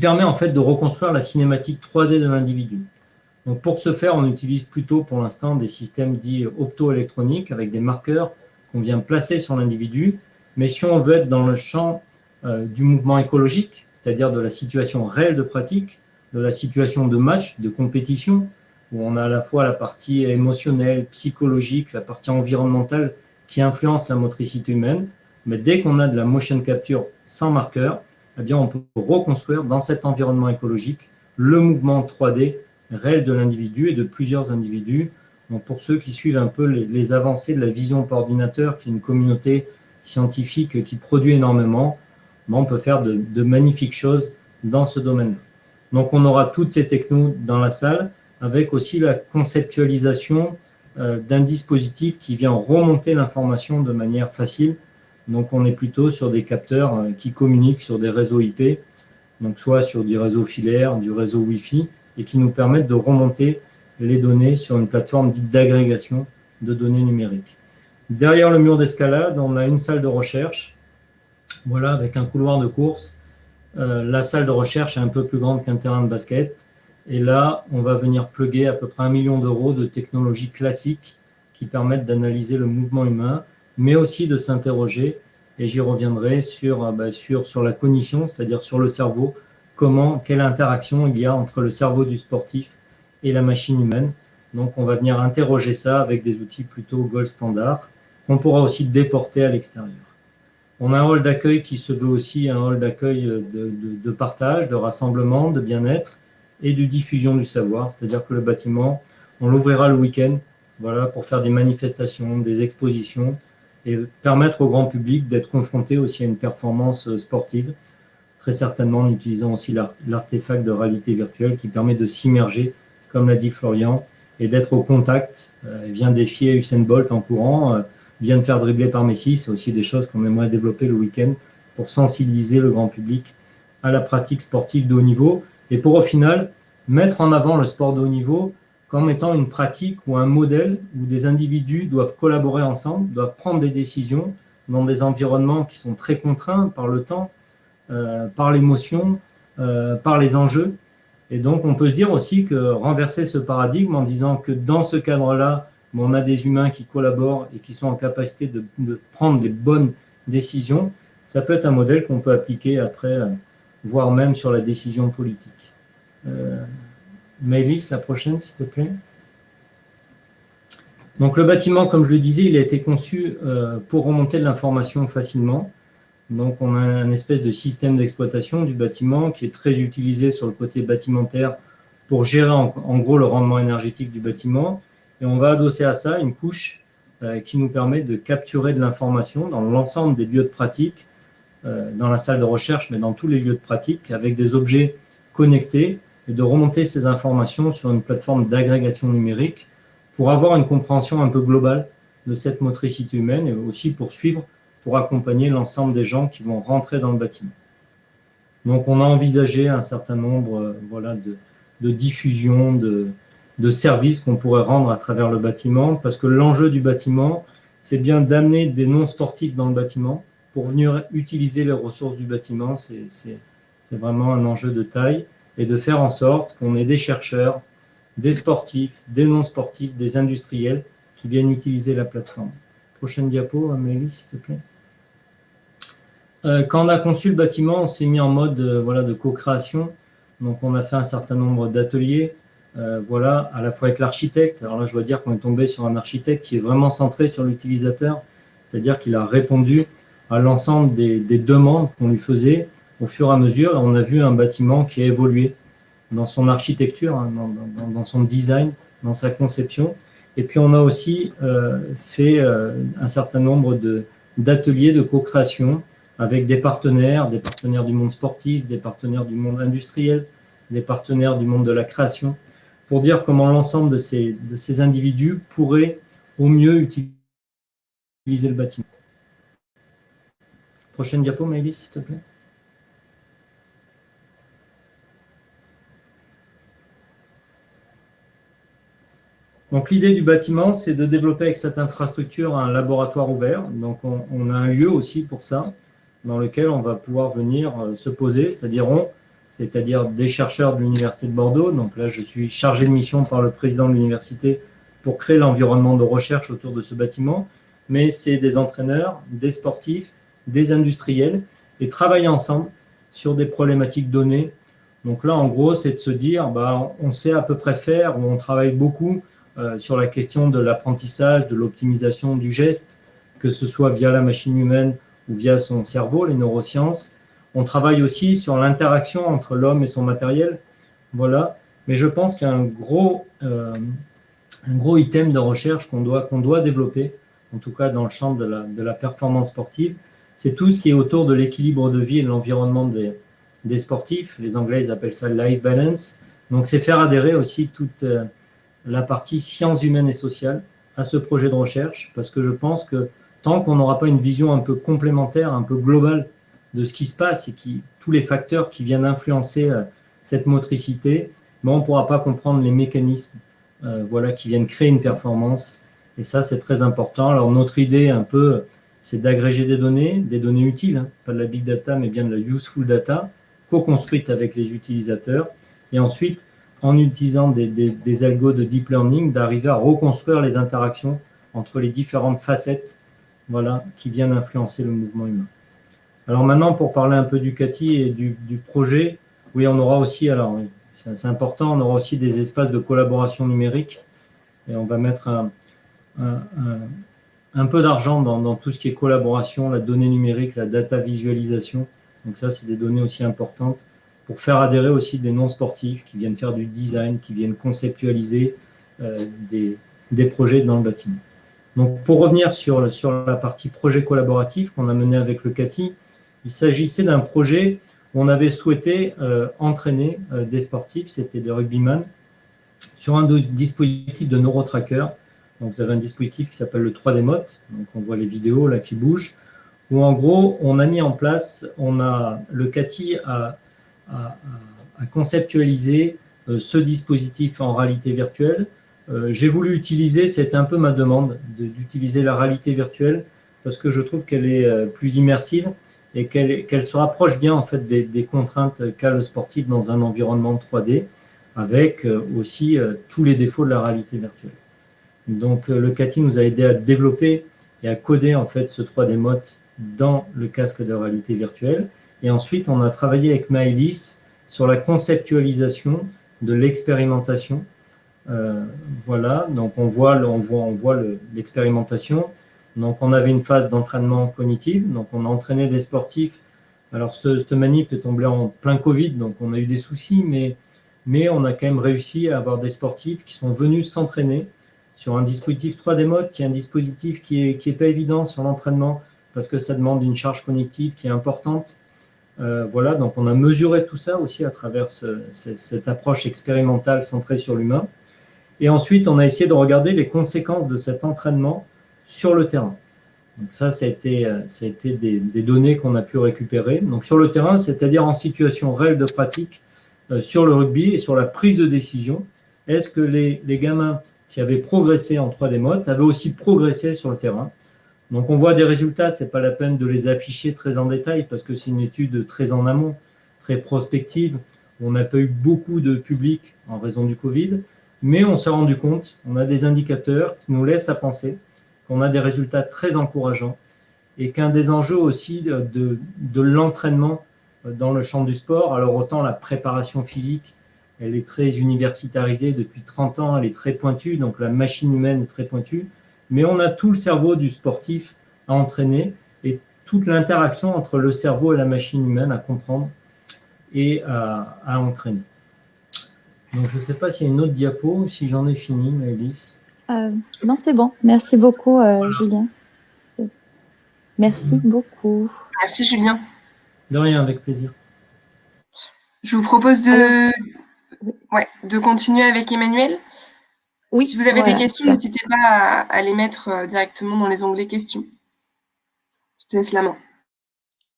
permet en fait de reconstruire la cinématique 3D de l'individu. Donc pour ce faire, on utilise plutôt pour l'instant des systèmes dits optoélectroniques avec des marqueurs qu'on vient placer sur l'individu. Mais si on veut être dans le champ du mouvement écologique, c'est-à-dire de la situation réelle de pratique, de la situation de match, de compétition, où on a à la fois la partie émotionnelle, psychologique, la partie environnementale qui influence la motricité humaine. Mais dès qu'on a de la motion capture sans marqueur, eh bien on peut reconstruire dans cet environnement écologique le mouvement 3D réel de l'individu et de plusieurs individus. Donc pour ceux qui suivent un peu les avancées de la vision par ordinateur, qui est une communauté scientifique qui produit énormément, on peut faire de magnifiques choses dans ce domaine-là. Donc on aura toutes ces technos dans la salle, avec aussi la conceptualisation d'un dispositif qui vient remonter l'information de manière facile. Donc on est plutôt sur des capteurs qui communiquent sur des réseaux IP, donc soit sur du réseau filaire, du réseau Wi-Fi, et qui nous permettent de remonter les données sur une plateforme dite d'agrégation de données numériques. Derrière le mur d'escalade, on a une salle de recherche, voilà, avec un couloir de course. La salle de recherche est un peu plus grande qu'un terrain de basket. Et là, on va venir plugger à peu près 1 million d'euros de technologies classiques qui permettent d'analyser le mouvement humain, mais aussi de s'interroger, et j'y reviendrai, sur la cognition, c'est-à-dire sur le cerveau, quelle interaction il y a entre le cerveau du sportif et la machine humaine. Donc on va venir interroger ça avec des outils plutôt gold standard, qu'on pourra aussi déporter à l'extérieur. On a un hall d'accueil qui se veut aussi un hall d'accueil de partage, de rassemblement, de bien-être et de diffusion du savoir, c'est-à-dire que le bâtiment, on l'ouvrira le week-end, voilà, pour faire des manifestations, des expositions, et permettre au grand public d'être confronté aussi à une performance sportive, très certainement en utilisant aussi l'artefact de réalité virtuelle qui permet de s'immerger, comme l'a dit Florian, et d'être au contact. Il vient défier Usain Bolt en courant, vient de faire dribbler par Messi. C'est aussi des choses qu'on aimerait développer le week-end pour sensibiliser le grand public à la pratique sportive de haut niveau et pour au final mettre en avant le sport de haut niveau comme étant une pratique ou un modèle où des individus doivent collaborer ensemble, doivent prendre des décisions dans des environnements qui sont très contraints par le temps, par l'émotion, par les enjeux. Et donc, on peut se dire aussi que renverser ce paradigme en disant que dans ce cadre-là, on a des humains qui collaborent et qui sont en capacité de prendre les bonnes décisions, ça peut être un modèle qu'on peut appliquer après, voire même sur la décision politique. Maëlys, la prochaine, s'il te plaît. Donc le bâtiment, comme je le disais, il a été conçu pour remonter de l'information facilement. Donc on a un espèce de système d'exploitation du bâtiment qui est très utilisé sur le côté bâtimentaire pour gérer en gros le rendement énergétique du bâtiment. Et on va adosser à ça une couche qui nous permet de capturer de l'information dans l'ensemble des lieux de pratique, dans la salle de recherche, mais dans tous les lieux de pratique, avec des objets connectés, et de remonter ces informations sur une plateforme d'agrégation numérique pour avoir une compréhension un peu globale de cette motricité humaine et aussi pour suivre, pour accompagner l'ensemble des gens qui vont rentrer dans le bâtiment. Donc on a envisagé un certain nombre de diffusions, de services qu'on pourrait rendre à travers le bâtiment, parce que l'enjeu du bâtiment, c'est bien d'amener des non-sportifs dans le bâtiment pour venir utiliser les ressources du bâtiment. C'est vraiment un enjeu de taille, et de faire en sorte qu'on ait des chercheurs, des sportifs, des non-sportifs, des industriels qui viennent utiliser la plateforme. Prochaine diapo, Amélie, s'il te plaît. Quand on a conçu le bâtiment, on s'est mis en mode voilà, de co-création. Donc, on a fait un certain nombre d'ateliers, voilà, à la fois avec l'architecte. Alors là, je dois dire qu'on est tombé sur un architecte qui est vraiment centré sur l'utilisateur, c'est-à-dire qu'il a répondu à l'ensemble des demandes qu'on lui faisait au fur et à mesure. Et on a vu un bâtiment qui a évolué dans son architecture, hein, dans son design, dans sa conception. Et puis, on a aussi fait un certain nombre d'ateliers de co-création avec des partenaires du monde sportif, des partenaires du monde industriel, des partenaires du monde de la création, pour dire comment l'ensemble de ces individus pourraient au mieux utiliser le bâtiment. Prochaine diapo, Maëlys, s'il te plaît. Donc l'idée du bâtiment, c'est de développer avec cette infrastructure un laboratoire ouvert. Donc on a un lieu aussi pour ça, dans lequel on va pouvoir venir se poser, c'est-à-dire des chercheurs de l'Université de Bordeaux. Donc là, je suis chargé de mission par le président de l'université pour créer l'environnement de recherche autour de ce bâtiment. Mais c'est des entraîneurs, des sportifs, des industriels, et travailler ensemble sur des problématiques données. Donc là, en gros, c'est de se dire, on sait à peu près faire, ou on travaille beaucoup sur la question de l'apprentissage, de l'optimisation du geste, que ce soit via la machine humaine ou via son cerveau, les neurosciences. On travaille aussi sur l'interaction entre l'homme et son matériel. Voilà. Mais je pense qu'il y a un gros item de recherche qu'on doit développer, en tout cas dans le champ de la performance sportive. C'est tout ce qui est autour de l'équilibre de vie et de l'environnement des sportifs. Les Anglais, ils appellent ça life balance. Donc, c'est faire adhérer aussi toute la partie sciences humaines et sociales à ce projet de recherche, parce que je pense que tant qu'on n'aura pas une vision un peu complémentaire, un peu globale de ce qui se passe et tous les facteurs qui viennent influencer cette motricité, on ne pourra pas comprendre les mécanismes voilà, qui viennent créer une performance. Et ça, c'est très important. Alors, notre idée, un peu, c'est d'agréger des données utiles, hein, pas de la big data, mais bien de la useful data, co-construite avec les utilisateurs. Et ensuite, en utilisant des algos de deep learning, d'arriver à reconstruire les interactions entre les différentes facettes voilà, qui viennent influencer le mouvement humain. Alors maintenant, pour parler un peu du CATI et du projet, oui, on aura aussi, alors oui, c'est important, on aura aussi des espaces de collaboration numérique et on va mettre un peu d'argent dans tout ce qui est collaboration, la donnée numérique, la data visualisation. Donc ça, c'est des données aussi importantes pour faire adhérer aussi des non-sportifs qui viennent faire du design, qui viennent conceptualiser des projets dans le bâtiment. Donc, pour revenir sur la partie projet collaboratif qu'on a mené avec le CATI, il s'agissait d'un projet où on avait souhaité entraîner des sportifs, c'était des rugbyman, sur un dispositif de neurotracker. Donc, vous avez un dispositif qui s'appelle le 3D Mot, donc on voit les vidéos là qui bougent, où en gros, on a mis en place, le CATI a conceptualisé ce dispositif en réalité virtuelle. J'ai voulu utiliser, c'était un peu ma demande, d'utiliser la réalité virtuelle parce que je trouve qu'elle est plus immersive et qu'elle se rapproche bien en fait des contraintes qu'a le sportif dans un environnement 3D avec aussi tous les défauts de la réalité virtuelle. Donc le CATI nous a aidé à développer et à coder en fait ce 3D Mot dans le casque de réalité virtuelle. Et ensuite, on a travaillé avec Maëlys sur la conceptualisation de l'expérimentation. Voilà, donc on voit l'expérimentation. Donc on avait une phase d'entraînement cognitif, donc on a entraîné des sportifs. Alors cette manip est tombée en plein Covid, donc on a eu des soucis, mais on a quand même réussi à avoir des sportifs qui sont venus s'entraîner sur un dispositif 3D Mode, qui est un dispositif qui est pas évident sur l'entraînement parce que ça demande une charge cognitive qui est importante. Voilà, donc on a mesuré tout ça aussi à travers cette approche expérimentale centrée sur l'humain. Et ensuite, on a essayé de regarder les conséquences de cet entraînement sur le terrain. Donc ça a été des données qu'on a pu récupérer. Donc sur le terrain, c'est-à-dire en situation réelle de pratique sur le rugby et sur la prise de décision. Est-ce que les gamins qui avaient progressé en 3D Mode avaient aussi progressé sur le terrain? Donc on voit des résultats, ce n'est pas la peine de les afficher très en détail parce que c'est une étude très en amont, très prospective. On n'a pas eu beaucoup de public en raison du Covid. Mais on s'est rendu compte, on a des indicateurs qui nous laissent à penser qu'on a des résultats très encourageants et qu'un des enjeux aussi de l'entraînement dans le champ du sport, alors autant la préparation physique, elle est très universitarisée depuis 30 ans, elle est très pointue, donc la machine humaine est très pointue, mais on a tout le cerveau du sportif à entraîner et toute l'interaction entre le cerveau et la machine humaine à comprendre et à entraîner. Donc je ne sais pas s'il y a une autre diapo ou si j'en ai fini, Maëlys. Non, c'est bon. Merci beaucoup, Julien. Merci beaucoup. Merci, Julien. De rien, avec plaisir. Je vous propose de continuer avec Emmanuel. Oui, si vous avez des questions, n'hésitez pas à les mettre directement dans les onglets questions. Je te laisse la main.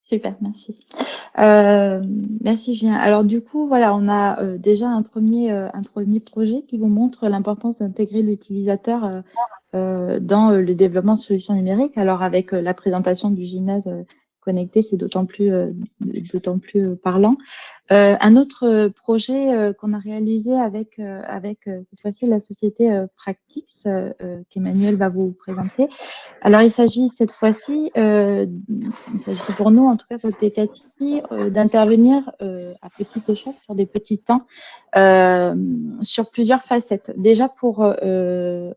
Super, merci. Merci Julien. Alors du coup, voilà, on a déjà un premier projet qui vous montre l'importance d'intégrer l'utilisateur dans le développement de solutions numériques. Alors avec la présentation du gymnase connecté, c'est d'autant plus parlant. Un autre projet qu'on a réalisé avec cette fois-ci la société Practix, qu'Emmanuel va vous présenter. Alors, il s'agit cette fois-ci, il s'agit pour nous, en tout cas côté Cathy, d'intervenir à petite échelle, sur des petits temps, sur plusieurs facettes. Déjà pour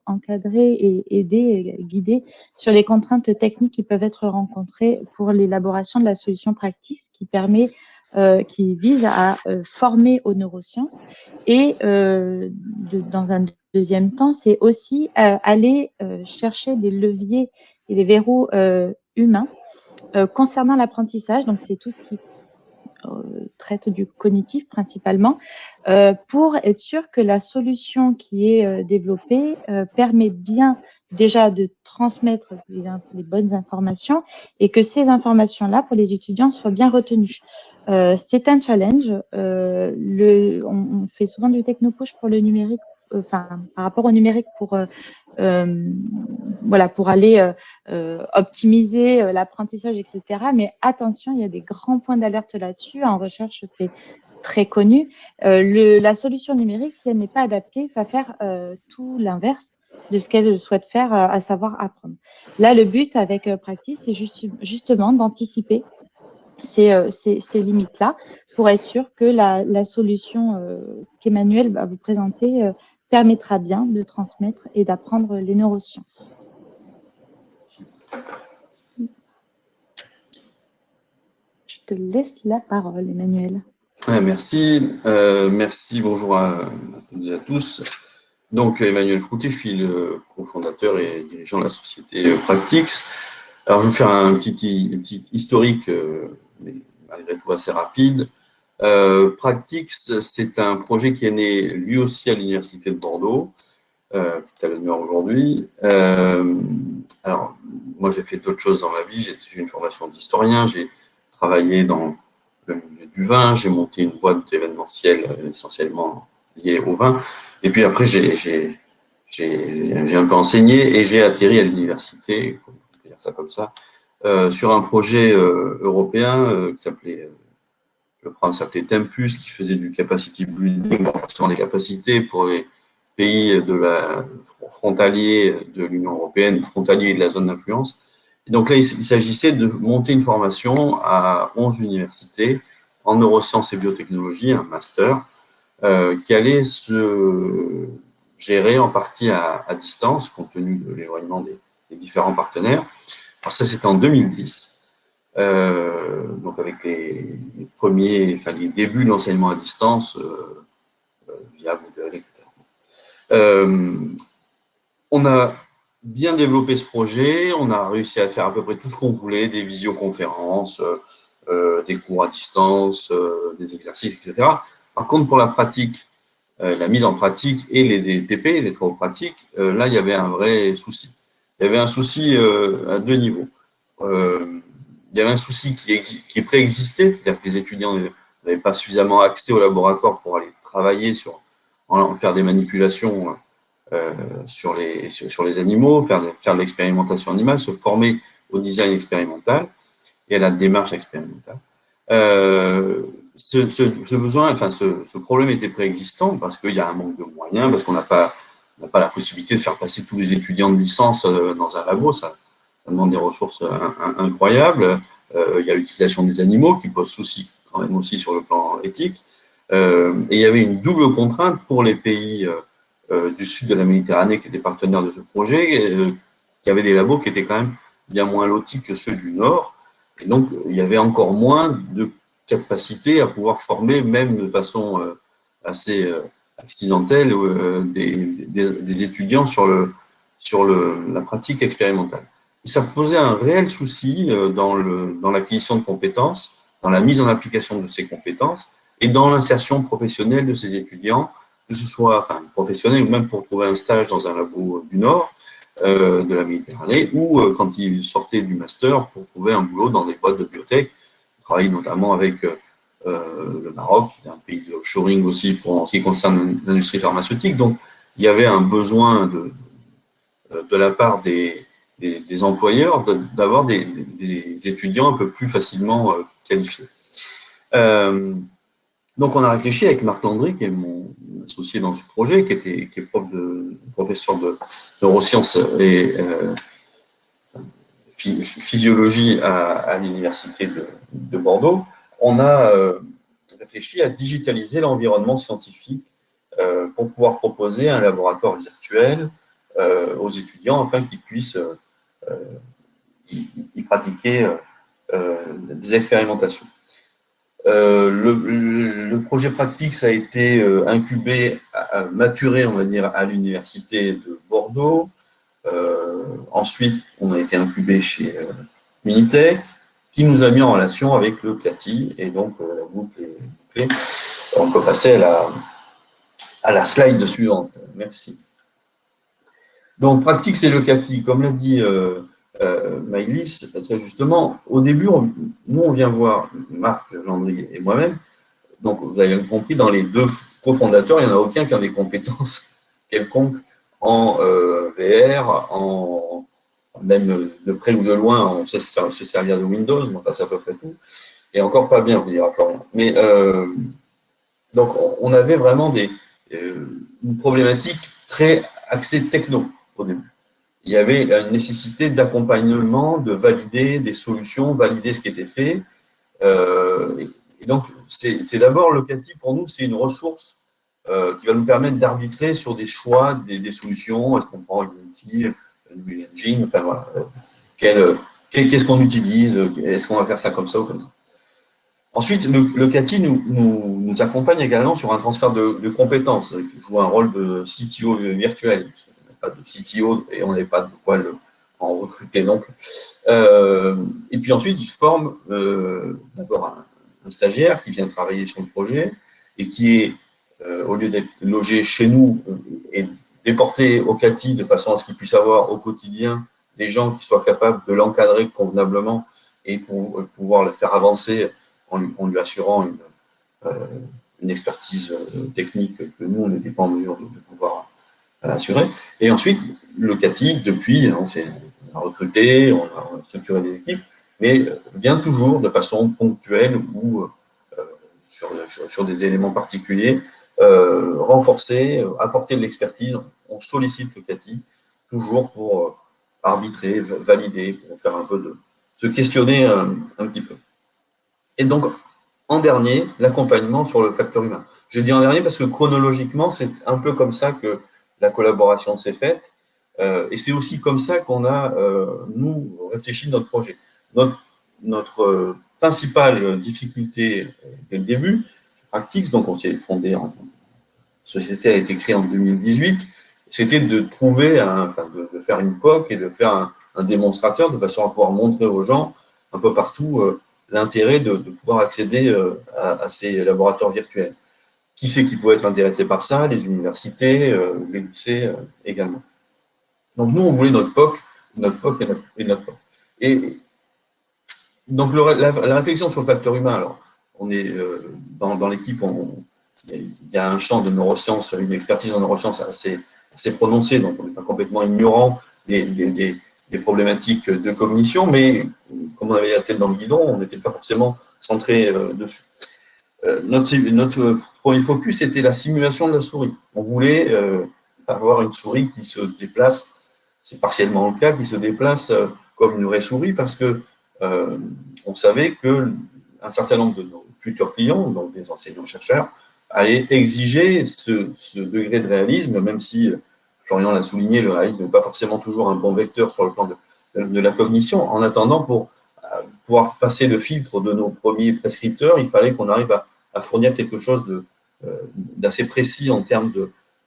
encadrer et aider et guider sur les contraintes techniques qui peuvent être rencontrées pour l'élaboration de la solution Practix qui vise à former aux neurosciences et dans un deuxième temps, c'est aussi aller chercher des leviers et des verrous humains concernant l'apprentissage. Donc, c'est tout ce qui traite du cognitif principalement, pour être sûr que la solution qui est développée permet bien déjà de transmettre les bonnes informations et que ces informations-là, pour les étudiants, soient bien retenues. C'est un challenge. On fait souvent du technopush pour le numérique, par rapport au numérique pour aller optimiser l'apprentissage, etc. Mais attention, il y a des grands points d'alerte là-dessus. En recherche, c'est très connu. La solution numérique, si elle n'est pas adaptée, va faire tout l'inverse de ce qu'elle souhaite faire, à savoir apprendre. Là, le but avec Practix, c'est justement d'anticiper ces limites-là pour être sûr que la solution qu'Emmanuel va vous présenter permettra bien de transmettre et d'apprendre les neurosciences. Je te laisse la parole, Emmanuel. Ouais, merci. Merci, bonjour à toutes et à tous. Donc, Emmanuel Frouté, je suis le cofondateur et dirigeant de la société Practix. Alors, je vais faire un petit historique, mais malgré tout assez rapide. Practix, c'est un projet qui est né lui aussi à l'Université de Bordeaux, qui est à l'honneur aujourd'hui. Alors, moi, j'ai fait d'autres choses dans ma vie. J'ai une formation d'historien, j'ai travaillé dans le milieu du vin, j'ai monté une boîte événementielle essentiellement liée au vin. Et puis après, j'ai un peu enseigné et j'ai atterri à l'université, on peut dire ça comme ça, sur un projet européen qui s'appelait, le programme s'appelait Tempus, qui faisait du capacity building, renforcement des capacités pour les pays frontaliers de l'Union européenne, frontaliers de la zone d'influence. Et donc là, il s'agissait de monter une formation à 11 universités en neurosciences et biotechnologie, un master, qui allait se gérer en partie à distance, compte tenu de l'éloignement des différents partenaires. Alors ça, c'était en 2010, donc avec les débuts de l'enseignement à distance via Google, etc. On a bien développé ce projet, on a réussi à faire à peu près tout ce qu'on voulait, des visioconférences, des cours à distance, des exercices, etc. Par contre, pour la pratique, la mise en pratique et les DTP, les travaux pratiques, là, il y avait un vrai souci. Il y avait un souci à deux niveaux. Il y avait un souci qui préexistait, c'est-à-dire que les étudiants n'avaient pas suffisamment accès au laboratoire pour aller travailler faire des manipulations sur les animaux, faire de l'expérimentation animale, se former au design expérimental et à la démarche expérimentale. ce besoin, enfin, ce problème était préexistant parce qu'il y a un manque de moyens, parce qu'on n'a pas la possibilité de faire passer tous les étudiants de licence dans un labo, ça demande des ressources incroyables. Il y a l'utilisation des animaux qui pose souci quand même aussi sur le plan éthique. Et il y avait une double contrainte pour les pays du sud de la Méditerranée qui étaient partenaires de ce projet, qui avaient des labos qui étaient quand même bien moins lotis que ceux du nord. Et donc, il y avait encore moins de capacité à pouvoir former, même de façon assez accidentelle, des étudiants sur la pratique expérimentale. Et ça posait un réel souci dans l'acquisition de compétences, dans la mise en application de ces compétences et dans l'insertion professionnelle de ces étudiants, que ce soit professionnel ou même pour trouver un stage dans un labo du Nord de la Méditerranée ou quand ils sortaient du master pour trouver un boulot dans des boîtes de biotech. On travaille notamment avec le Maroc, qui est un pays de offshoring aussi en ce qui concerne l'industrie pharmaceutique. Donc, il y avait un besoin de la part des employeurs d'avoir des étudiants un peu plus facilement qualifiés. Donc, on a réfléchi avec Marc Landry, qui est mon associé dans ce projet, qui est professeur de neurosciences et physiologie à l'université de Bordeaux. On a réfléchi à digitaliser l'environnement scientifique pour pouvoir proposer un laboratoire virtuel aux étudiants afin qu'ils puissent y pratiquer des expérimentations. Le projet pratique, ça a été incubé, maturé, on va dire, à l'université de Bordeaux. Ensuite, on a été incubé chez Unitech, qui nous a mis en relation avec le CATI, et donc la boucle est bouclée. On peut passer à la slide suivante. Merci. Donc, pratique, c'est le CATI. Comme l'a dit Maïlis, très justement, au début, nous, on vient voir, Marc Landry et moi-même, donc vous avez compris, dans les deux cofondateurs, il n'y en a aucun qui a des compétences quelconques en VR, même de près ou de loin, on sait se servir de Windows, on passe à peu près tout, et encore pas bien, vous dira Florian. Mais donc, on avait vraiment une problématique très axée techno au début. Il y avait une nécessité d'accompagnement, de valider des solutions, valider ce qui était fait. Et donc, c'est d'abord le CATI, pour nous, c'est une ressource qui va nous permettre d'arbitrer sur des choix, des solutions. Est-ce qu'on prend une outil, une engine, enfin voilà. Qu'est-ce qu'on utilise? Est-ce qu'on va faire ça comme ça ou comme ça? Ensuite, le CATI nous accompagne également sur un transfert de compétences. Il joue un rôle de CTO virtuel. Pas de CTO et on n'est pas de quoi en recruter non plus. Et puis ensuite, il forme d'abord un stagiaire qui vient travailler sur le projet et qui est, au lieu d'être logé chez nous, est déporté au CATI de façon à ce qu'il puisse avoir au quotidien des gens qui soient capables de l'encadrer convenablement et pour pouvoir le faire avancer en lui assurant une expertise technique que nous, on n'était pas en mesure de pouvoir assurer. Et ensuite, le CATI, depuis, on a recruté, on a structuré des équipes, mais vient toujours de façon ponctuelle ou sur des éléments particuliers, renforcer, apporter de l'expertise. On sollicite le CATI toujours pour arbitrer, valider, pour faire un peu se questionner un petit peu. Et donc, en dernier, l'accompagnement sur le facteur humain. Je dis en dernier parce que chronologiquement, c'est un peu comme ça que la collaboration s'est faite. Et c'est aussi comme ça qu'on a, nous, réfléchi notre projet. Notre principale difficulté dès le début, Practics, donc on s'est fondé, la société a été créée en 2018, c'était de trouver, de faire une POC et de faire un démonstrateur de façon à pouvoir montrer aux gens un peu partout l'intérêt de pouvoir accéder à ces laboratoires virtuels. Qui c'est qui pouvait être intéressé par ça? Les universités, les lycées également. Donc nous, on voulait notre POC et notre POC. Et donc la réflexion sur le facteur humain, alors on est dans l'équipe, il y a un champ de neurosciences, une expertise en neurosciences assez prononcée, donc on n'est pas complètement ignorant des problématiques de cognition, mais comme on avait la tête dans le guidon, on n'était pas forcément centré dessus. notre premier focus était la simulation de la souris. On voulait avoir une souris qui se déplace, c'est partiellement le cas, qui se déplace comme une vraie souris parce que on savait qu'un certain nombre de nos futurs clients, donc des enseignants-chercheurs, allaient exiger ce degré de réalisme, même si, Florian l'a souligné, le réalisme n'est pas forcément toujours un bon vecteur sur le plan de la cognition. En attendant, pour pouvoir passer le filtre de nos premiers prescripteurs, il fallait qu'on arrive à fournir quelque chose d'assez précis en termes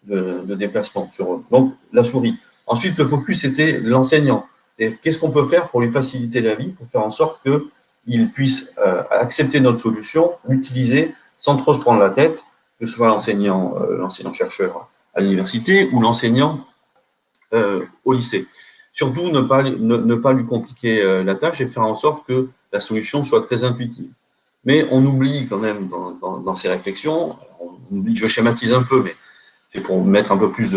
de déplacement sur eux. Donc, la souris. Ensuite, le focus était l'enseignant. Qu'est-ce qu'on peut faire pour lui faciliter la vie, pour faire en sorte qu'il puisse accepter notre solution, l'utiliser sans trop se prendre la tête, que ce soit l'enseignant-chercheur à l'université ou l'enseignant au lycée. Surtout, ne pas lui compliquer la tâche et faire en sorte que la solution soit très intuitive. Mais on oublie quand même dans ces réflexions, je schématise un peu, mais c'est pour mettre un peu plus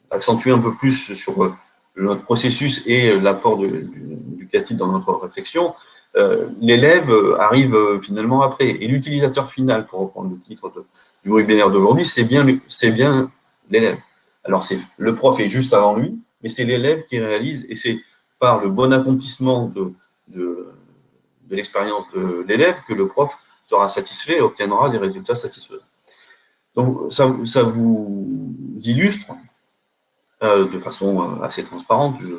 accentuer un peu plus sur notre processus et l'apport du CATI dans notre réflexion. L'élève arrive finalement après. Et l'utilisateur final, pour reprendre le titre du webinaire d'aujourd'hui, c'est bien l'élève. Alors, le prof est juste avant lui, mais c'est l'élève qui réalise, et c'est par le bon accomplissement de l'expérience de l'élève que le prof sera satisfait et obtiendra des résultats satisfaisants. Donc, ça vous illustre de façon assez transparente, je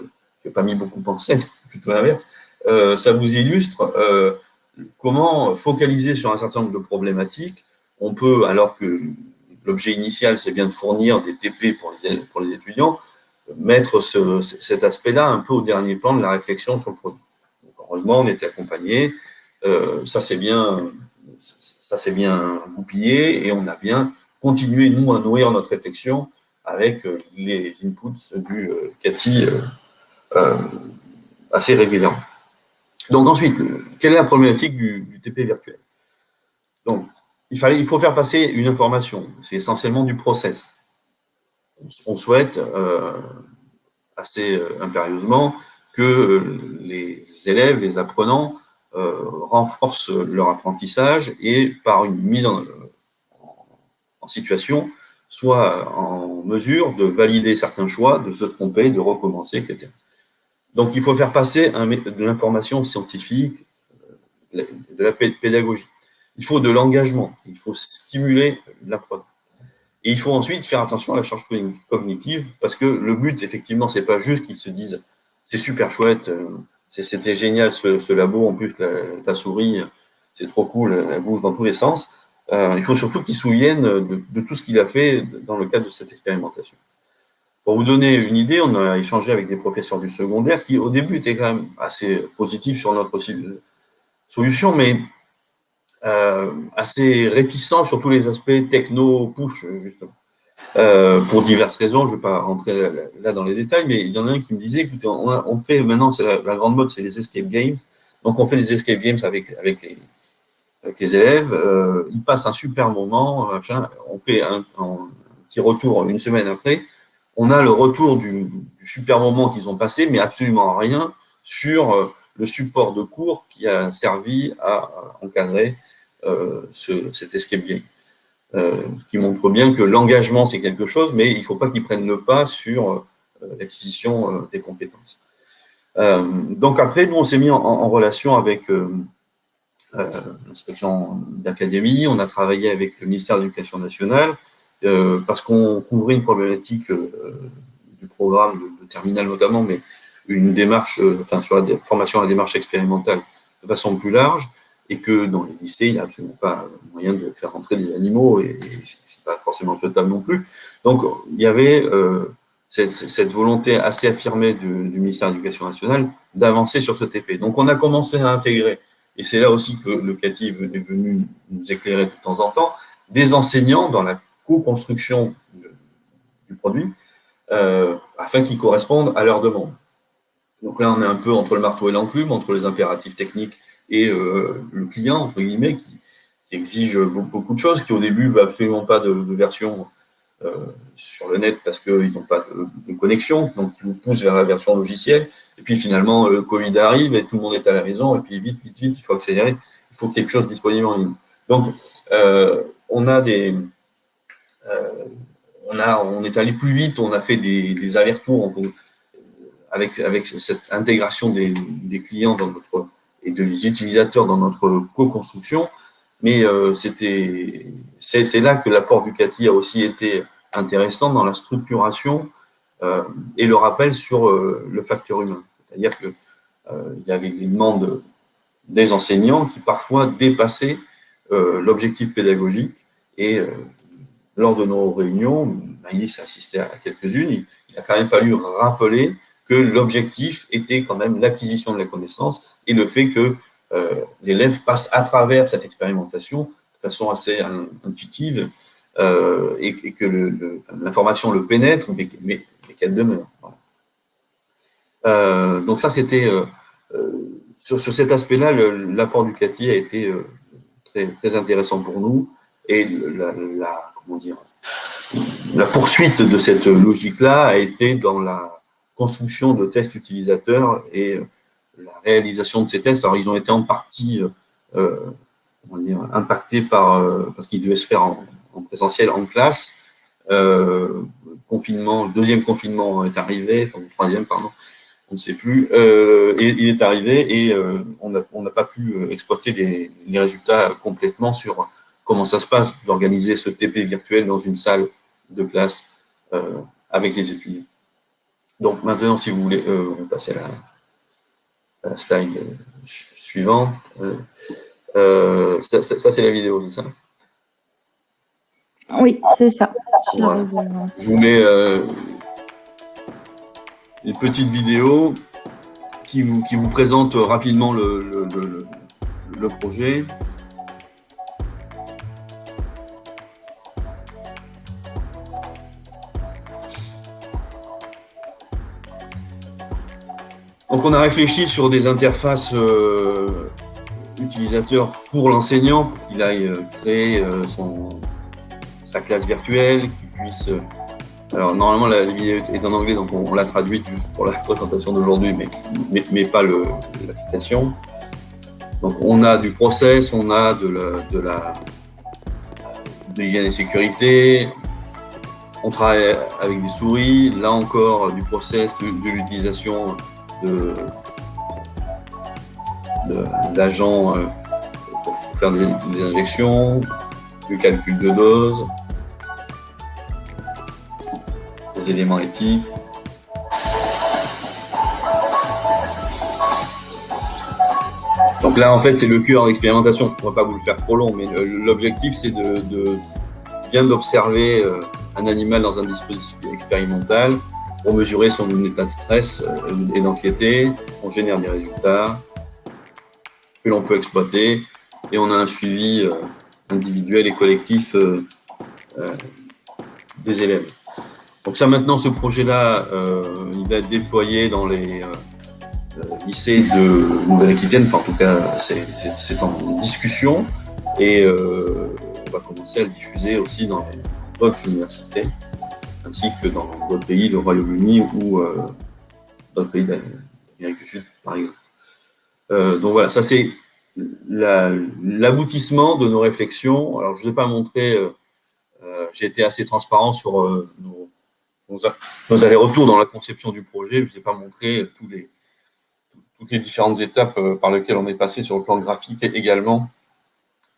n'ai pas mis beaucoup en scène, plutôt l'inverse, ça vous illustre comment focaliser sur un certain nombre de problématiques. On peut, alors que l'objet initial, c'est bien de fournir des TP pour les étudiants, mettre cet aspect-là un peu au dernier plan de la réflexion sur le produit. Donc, heureusement, on était accompagné, ça s'est bien goupillé et on a bien continué, nous, à nourrir notre réflexion avec les inputs du CATI assez régulièrement. Donc ensuite, quelle est la problématique du TP virtuel? Donc, il faut faire passer une information, c'est essentiellement du process. On souhaite assez impérieusement que les élèves, les apprenants, renforcent leur apprentissage et par une mise en situation, soit en mesure de valider certains choix, de se tromper, de recommencer, etc. Donc, il faut faire passer de l'information scientifique, de la pédagogie. Il faut de l'engagement, il faut stimuler l'apprenant. Et il faut ensuite faire attention à la charge cognitive, parce que le but, effectivement, c'est pas juste qu'ils se disent « c'est super chouette, c'était génial ce labo, en plus la souris, c'est trop cool, elle bouge dans tous les sens ». Il faut surtout qu'ils se souviennent de tout ce qu'il a fait dans le cadre de cette expérimentation. Pour vous donner une idée, on a échangé avec des professeurs du secondaire qui, au début, étaient quand même assez positifs sur notre solution, mais assez réticents sur tous les aspects techno-push, justement. Pour diverses raisons, je ne vais pas rentrer là dans les détails, mais il y en a un qui me disait, écoutez, on fait maintenant, c'est la grande mode, c'est les escape games. Donc, on fait des escape games avec les élèves, ils passent un super moment, on fait un petit retour une semaine après, on a le retour du super moment qu'ils ont passé, mais absolument rien sur le support de cours qui a servi à encadrer cet escape game, qui montre bien que l'engagement, c'est quelque chose, mais il ne faut pas qu'ils prennent le pas sur l'acquisition des compétences. Donc après, nous, on s'est mis en relation avec l'inspection d'académie, on a travaillé avec le ministère de l'Éducation nationale, parce qu'on couvrait une problématique du programme de terminale notamment, mais une démarche, sur la formation à la démarche expérimentale de façon plus large, et que dans les lycées, il n'y a absolument pas moyen de faire rentrer des animaux, et c'est pas forcément souhaitable non plus. Donc, il y avait cette volonté assez affirmée du ministère de l'Éducation nationale d'avancer sur ce TP. Donc, on a commencé à intégrer, et c'est là aussi que le CATI est venu nous éclairer de temps en temps, des enseignants dans la co-construction du produit, afin qu'ils correspondent à leurs demandes. Donc là, on est un peu entre le marteau et l'enclume, entre les impératifs techniques et le client, entre guillemets, qui exige beaucoup de choses, qui au début ne veut absolument pas de version sur le net parce qu'ils n'ont pas de connexion, donc ils vous poussent vers la version logicielle. Et puis finalement, le Covid arrive et tout le monde est à la maison, et puis vite, il faut accélérer, il faut quelque chose disponible en ligne. Donc, on est allé plus vite, on a fait des allers-retours avec cette intégration des clients et des utilisateurs dans notre co-construction. Mais c'est là que l'apport du CATI a aussi été intéressant dans la structuration et le rappel sur le facteur humain. C'est-à-dire qu'il y avait des demandes des enseignants qui parfois dépassaient l'objectif pédagogique. Et lors de nos réunions, Maïlis a assisté à quelques-unes, il a quand même fallu rappeler que l'objectif était quand même l'acquisition de la connaissance et le fait que l'élève passe à travers cette expérimentation de façon assez intuitive et que l'information le pénètre, mais qu'elle demeure. Voilà. Donc ça, c'était sur cet aspect-là, l'apport du CATI a été très, très intéressant pour nous et la poursuite de cette logique-là a été dans la construction de tests utilisateurs et la réalisation de ces tests. Alors, ils ont été en partie impactés parce qu'ils devaient se faire en présentiel, en classe. Le deuxième confinement est arrivé, enfin le troisième, pardon, on ne sait plus. Et il est arrivé et on n'a pas pu exploiter les résultats complètement sur comment ça se passe d'organiser ce TP virtuel dans une salle de classe avec les étudiants. Donc maintenant, si vous voulez, on va passer à la slide suivante. Ça c'est la vidéo, c'est ça? Oui, c'est ça. Voilà. Je vous mets une petite vidéo qui vous présente rapidement le projet. Donc, on a réfléchi sur des interfaces utilisateurs pour l'enseignant, pour qu'il aille créer sa classe virtuelle, qu'il puisse... Alors, normalement, la vidéo est en anglais, donc on l'a traduite juste pour la présentation d'aujourd'hui, mais pas l'application. Donc, on a du process, on a de l'hygiène et sécurité, on travaille avec des souris, là encore, du process, de l'utilisation d'agents pour faire des injections, du calcul de dose, des éléments éthiques. Donc là, en fait, c'est le cœur d'expérimentation. Je ne pourrais pas vous le faire trop long, mais l'objectif, c'est de bien d'observer un animal dans un dispositif expérimental pour mesurer son état de stress et d'anxiété. On génère des résultats que l'on peut exploiter et on a un suivi individuel et collectif des élèves. Donc ça, maintenant, ce projet-là, il va être déployé dans les lycées de Nouvelle-Aquitaine. Enfin, en tout cas, c'est en discussion et on va commencer à le diffuser aussi dans d'autres universités, ainsi que dans d'autres pays, le Royaume-Uni ou d'autres pays d'Amérique du Sud, par exemple. Donc voilà, ça c'est l'aboutissement de nos réflexions. Alors, je ne vous ai pas montré, j'ai été assez transparent sur nos allers-retours dans la conception du projet. Je ne vous ai pas montré toutes les différentes étapes par lesquelles on est passé sur le plan graphique également,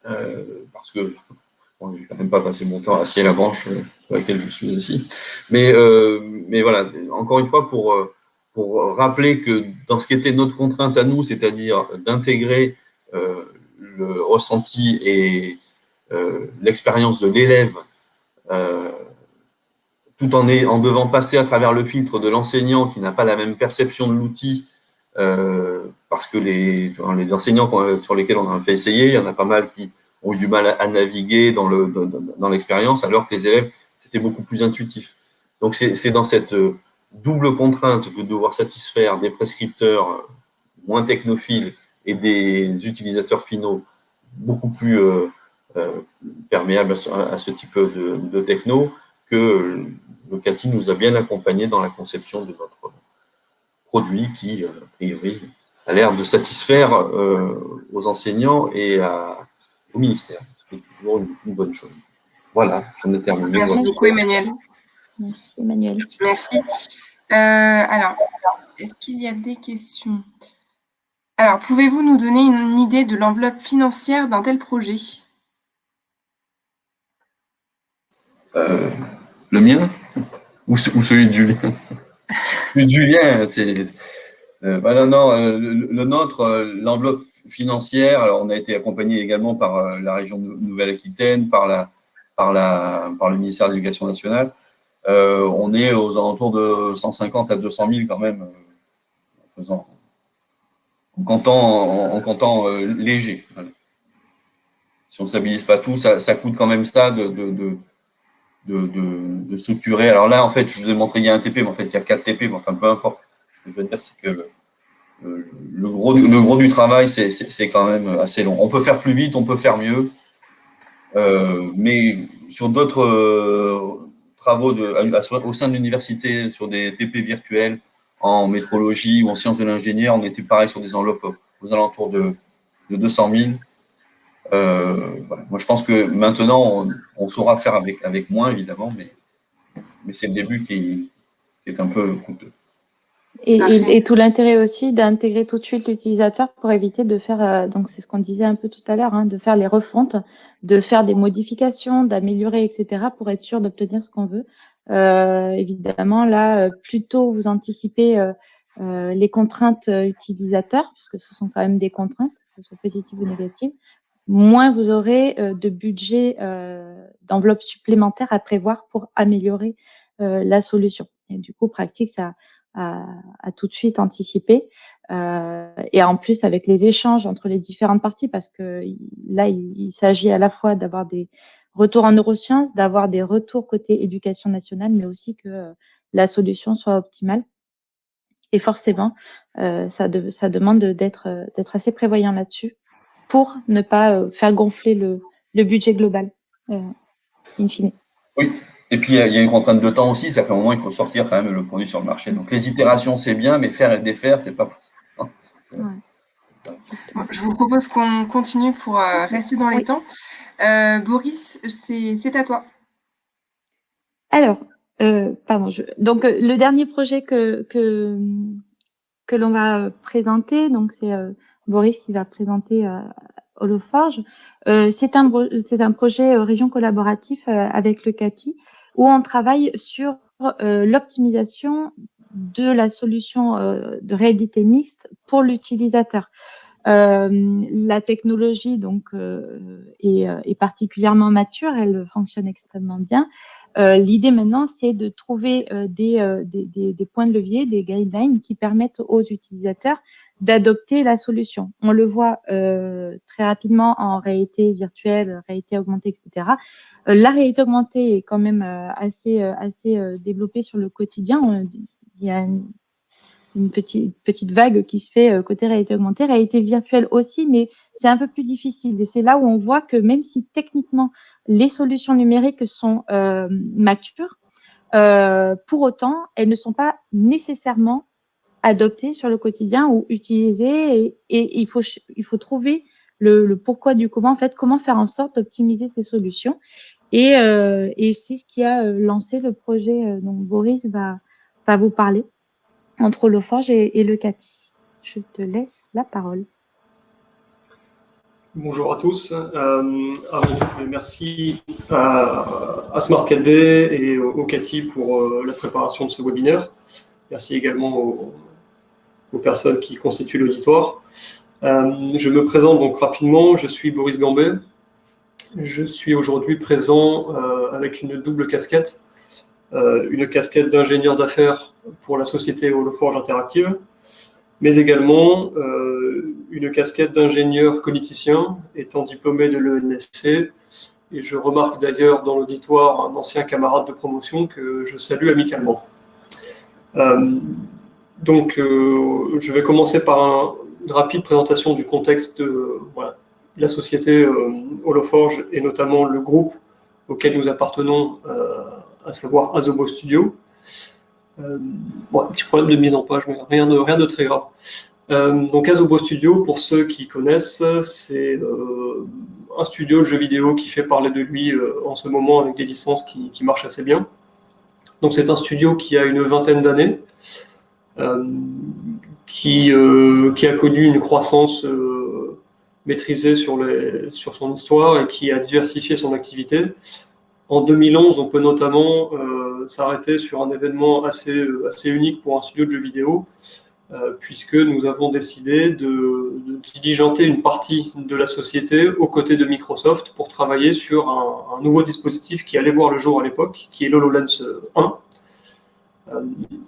parce que je n'ai quand même pas passé mon temps assis à la branche sur laquelle je suis assis. Mais voilà, encore une fois, pour rappeler que dans ce qui était notre contrainte à nous, c'est-à-dire d'intégrer le ressenti et l'expérience de l'élève, tout en devant passer à travers le filtre de l'enseignant qui n'a pas la même perception de l'outil, parce que les enseignants sur lesquels on a fait essayer, il y en a pas mal qui ont eu du mal à naviguer dans l'expérience, alors que les élèves, c'était beaucoup plus intuitif. Donc, c'est dans cette double contrainte de devoir satisfaire des prescripteurs moins technophiles et des utilisateurs finaux beaucoup plus perméables à ce type de techno, que le CATI nous a bien accompagnés dans la conception de notre produit qui, a priori, a l'air de satisfaire aux enseignants et au ministère. Parce c'est toujours une bonne chose. Voilà, j'en ai terminé. Merci beaucoup, Emmanuel. Merci, Emmanuel. Merci. Alors, est-ce qu'il y a des questions? Alors, pouvez-vous nous donner une idée de l'enveloppe financière d'un tel projet? Le mien ou celui de Julien? Celui de Julien, c'est… le nôtre, l'enveloppe financière, alors on a été accompagné également par la région de Nouvelle-Aquitaine, par le ministère de l'Éducation nationale. On est aux alentours de 150 à 200 000 quand même, en comptant léger. Voilà. Si on ne stabilise pas tout, ça coûte quand même ça de structurer. Alors là, en fait, je vous ai montré, il y a un TP, mais en fait, il y a 4 TP, mais enfin, peu importe. Ce que je veux dire, c'est que le gros du travail, c'est quand même assez long. On peut faire plus vite, on peut faire mieux, mais sur d'autres travaux au sein de l'université, sur des TP virtuels en métrologie ou en sciences de l'ingénieur, on était pareil sur des enveloppes aux alentours de 200 000. Voilà. Moi, je pense que maintenant, on saura faire avec moins, évidemment, mais c'est le début qui est un peu coûteux. Et tout l'intérêt aussi d'intégrer tout de suite l'utilisateur pour éviter de faire, donc c'est ce qu'on disait un peu tout à l'heure, hein, de faire les refontes, de faire des modifications, d'améliorer, etc., pour être sûr d'obtenir ce qu'on veut. Évidemment, là, plus tôt vous anticipez les contraintes utilisateurs, puisque ce sont quand même des contraintes, qu'elles soient positives ou négatives, moins vous aurez de budget, d'enveloppe supplémentaire à prévoir pour améliorer la solution. Et du coup, pratique, ça à tout de suite anticiper. Et en plus, avec les échanges entre les différentes parties, parce que là, il s'agit à la fois d'avoir des retours en neurosciences, d'avoir des retours côté éducation nationale, mais aussi que la solution soit optimale. Et forcément, ça demande d'être assez prévoyant là-dessus pour ne pas faire gonfler le budget global, in fine. Oui. Et puis, il y a une contrainte de temps aussi, c'est qu'à un moment, il faut sortir quand même le produit sur le marché. Donc, les itérations, c'est bien, mais faire et défaire, c'est pas possible. Ouais. Bon, je vous propose qu'on continue pour rester dans les temps. Boris, c'est à toi. Alors, pardon. Donc, le dernier projet que l'on va présenter, donc c'est Boris qui va présenter Holoforge. C'est un projet région collaboratif avec le CATI où on travaille sur l'optimisation de la solution de réalité mixte pour l'utilisateur. La technologie donc est particulièrement mature, elle fonctionne extrêmement bien. L'idée maintenant, c'est de trouver des points de levier, des guidelines qui permettent aux utilisateurs d'adopter la solution. On le voit très rapidement en réalité virtuelle, réalité augmentée, etc. La réalité augmentée est quand même assez développée sur le quotidien. Il y a une petite vague qui se fait côté réalité augmentée, réalité virtuelle aussi, mais c'est un peu plus difficile. Et c'est là où on voit que même si techniquement les solutions numériques sont matures, pour autant, elles ne sont pas nécessairement adoptées sur le quotidien ou utilisées. Et il faut trouver le pourquoi du comment, en fait, comment faire en sorte d'optimiser ces solutions. Et c'est ce qui a lancé le projet dont Boris va vous parler, entre Holoforge et le CATI. Je te laisse la parole. Bonjour à tous. Avant tout, merci à Smart4D et au CATI pour la préparation de ce webinaire. Merci également aux personnes qui constituent l'auditoire. Je me présente donc rapidement. Je suis Boris Gambet. Je suis aujourd'hui présent avec une double casquette. Une casquette d'ingénieur d'affaires pour la société Holoforge Interactive, mais également une casquette d'ingénieur cogniticien, étant diplômé de l'ENSC. Et je remarque d'ailleurs dans l'auditoire un ancien camarade de promotion que je salue amicalement. Donc, je vais commencer par une rapide présentation du contexte de la société Holoforge et notamment le groupe auquel nous appartenons, à savoir Asobo Studio. Un petit problème de mise en page, mais rien de très grave. Donc Asobo Studio, pour ceux qui connaissent, c'est un studio de jeux vidéo qui fait parler de lui en ce moment avec des licences qui marchent assez bien. Donc c'est un studio qui a une vingtaine d'années, qui a connu une croissance maîtrisée sur son histoire et qui a diversifié son activité. En 2011, on peut notamment s'arrêter sur un événement assez unique pour un studio de jeux vidéo, puisque nous avons décidé de diligenter une partie de la société aux côtés de Microsoft pour travailler sur un nouveau dispositif qui allait voir le jour à l'époque, qui est l'HoloLens 1.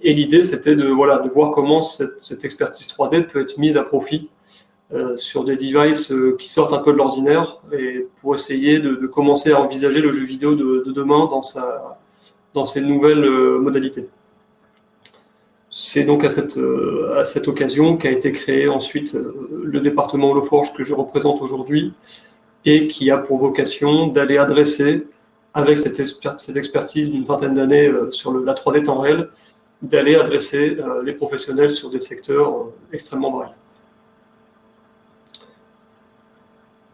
Et l'idée, c'était de voir comment cette expertise 3D peut être mise à profit sur des devices qui sortent un peu de l'ordinaire, et pour essayer de commencer à envisager le jeu vidéo de demain dans ses nouvelles modalités. C'est donc à cette occasion qu'a été créé ensuite le département HoloForge que je représente aujourd'hui, et qui a pour vocation d'aller adresser, avec cette expertise d'une vingtaine d'années sur la 3D temps réel, d'aller adresser les professionnels sur des secteurs extrêmement variés.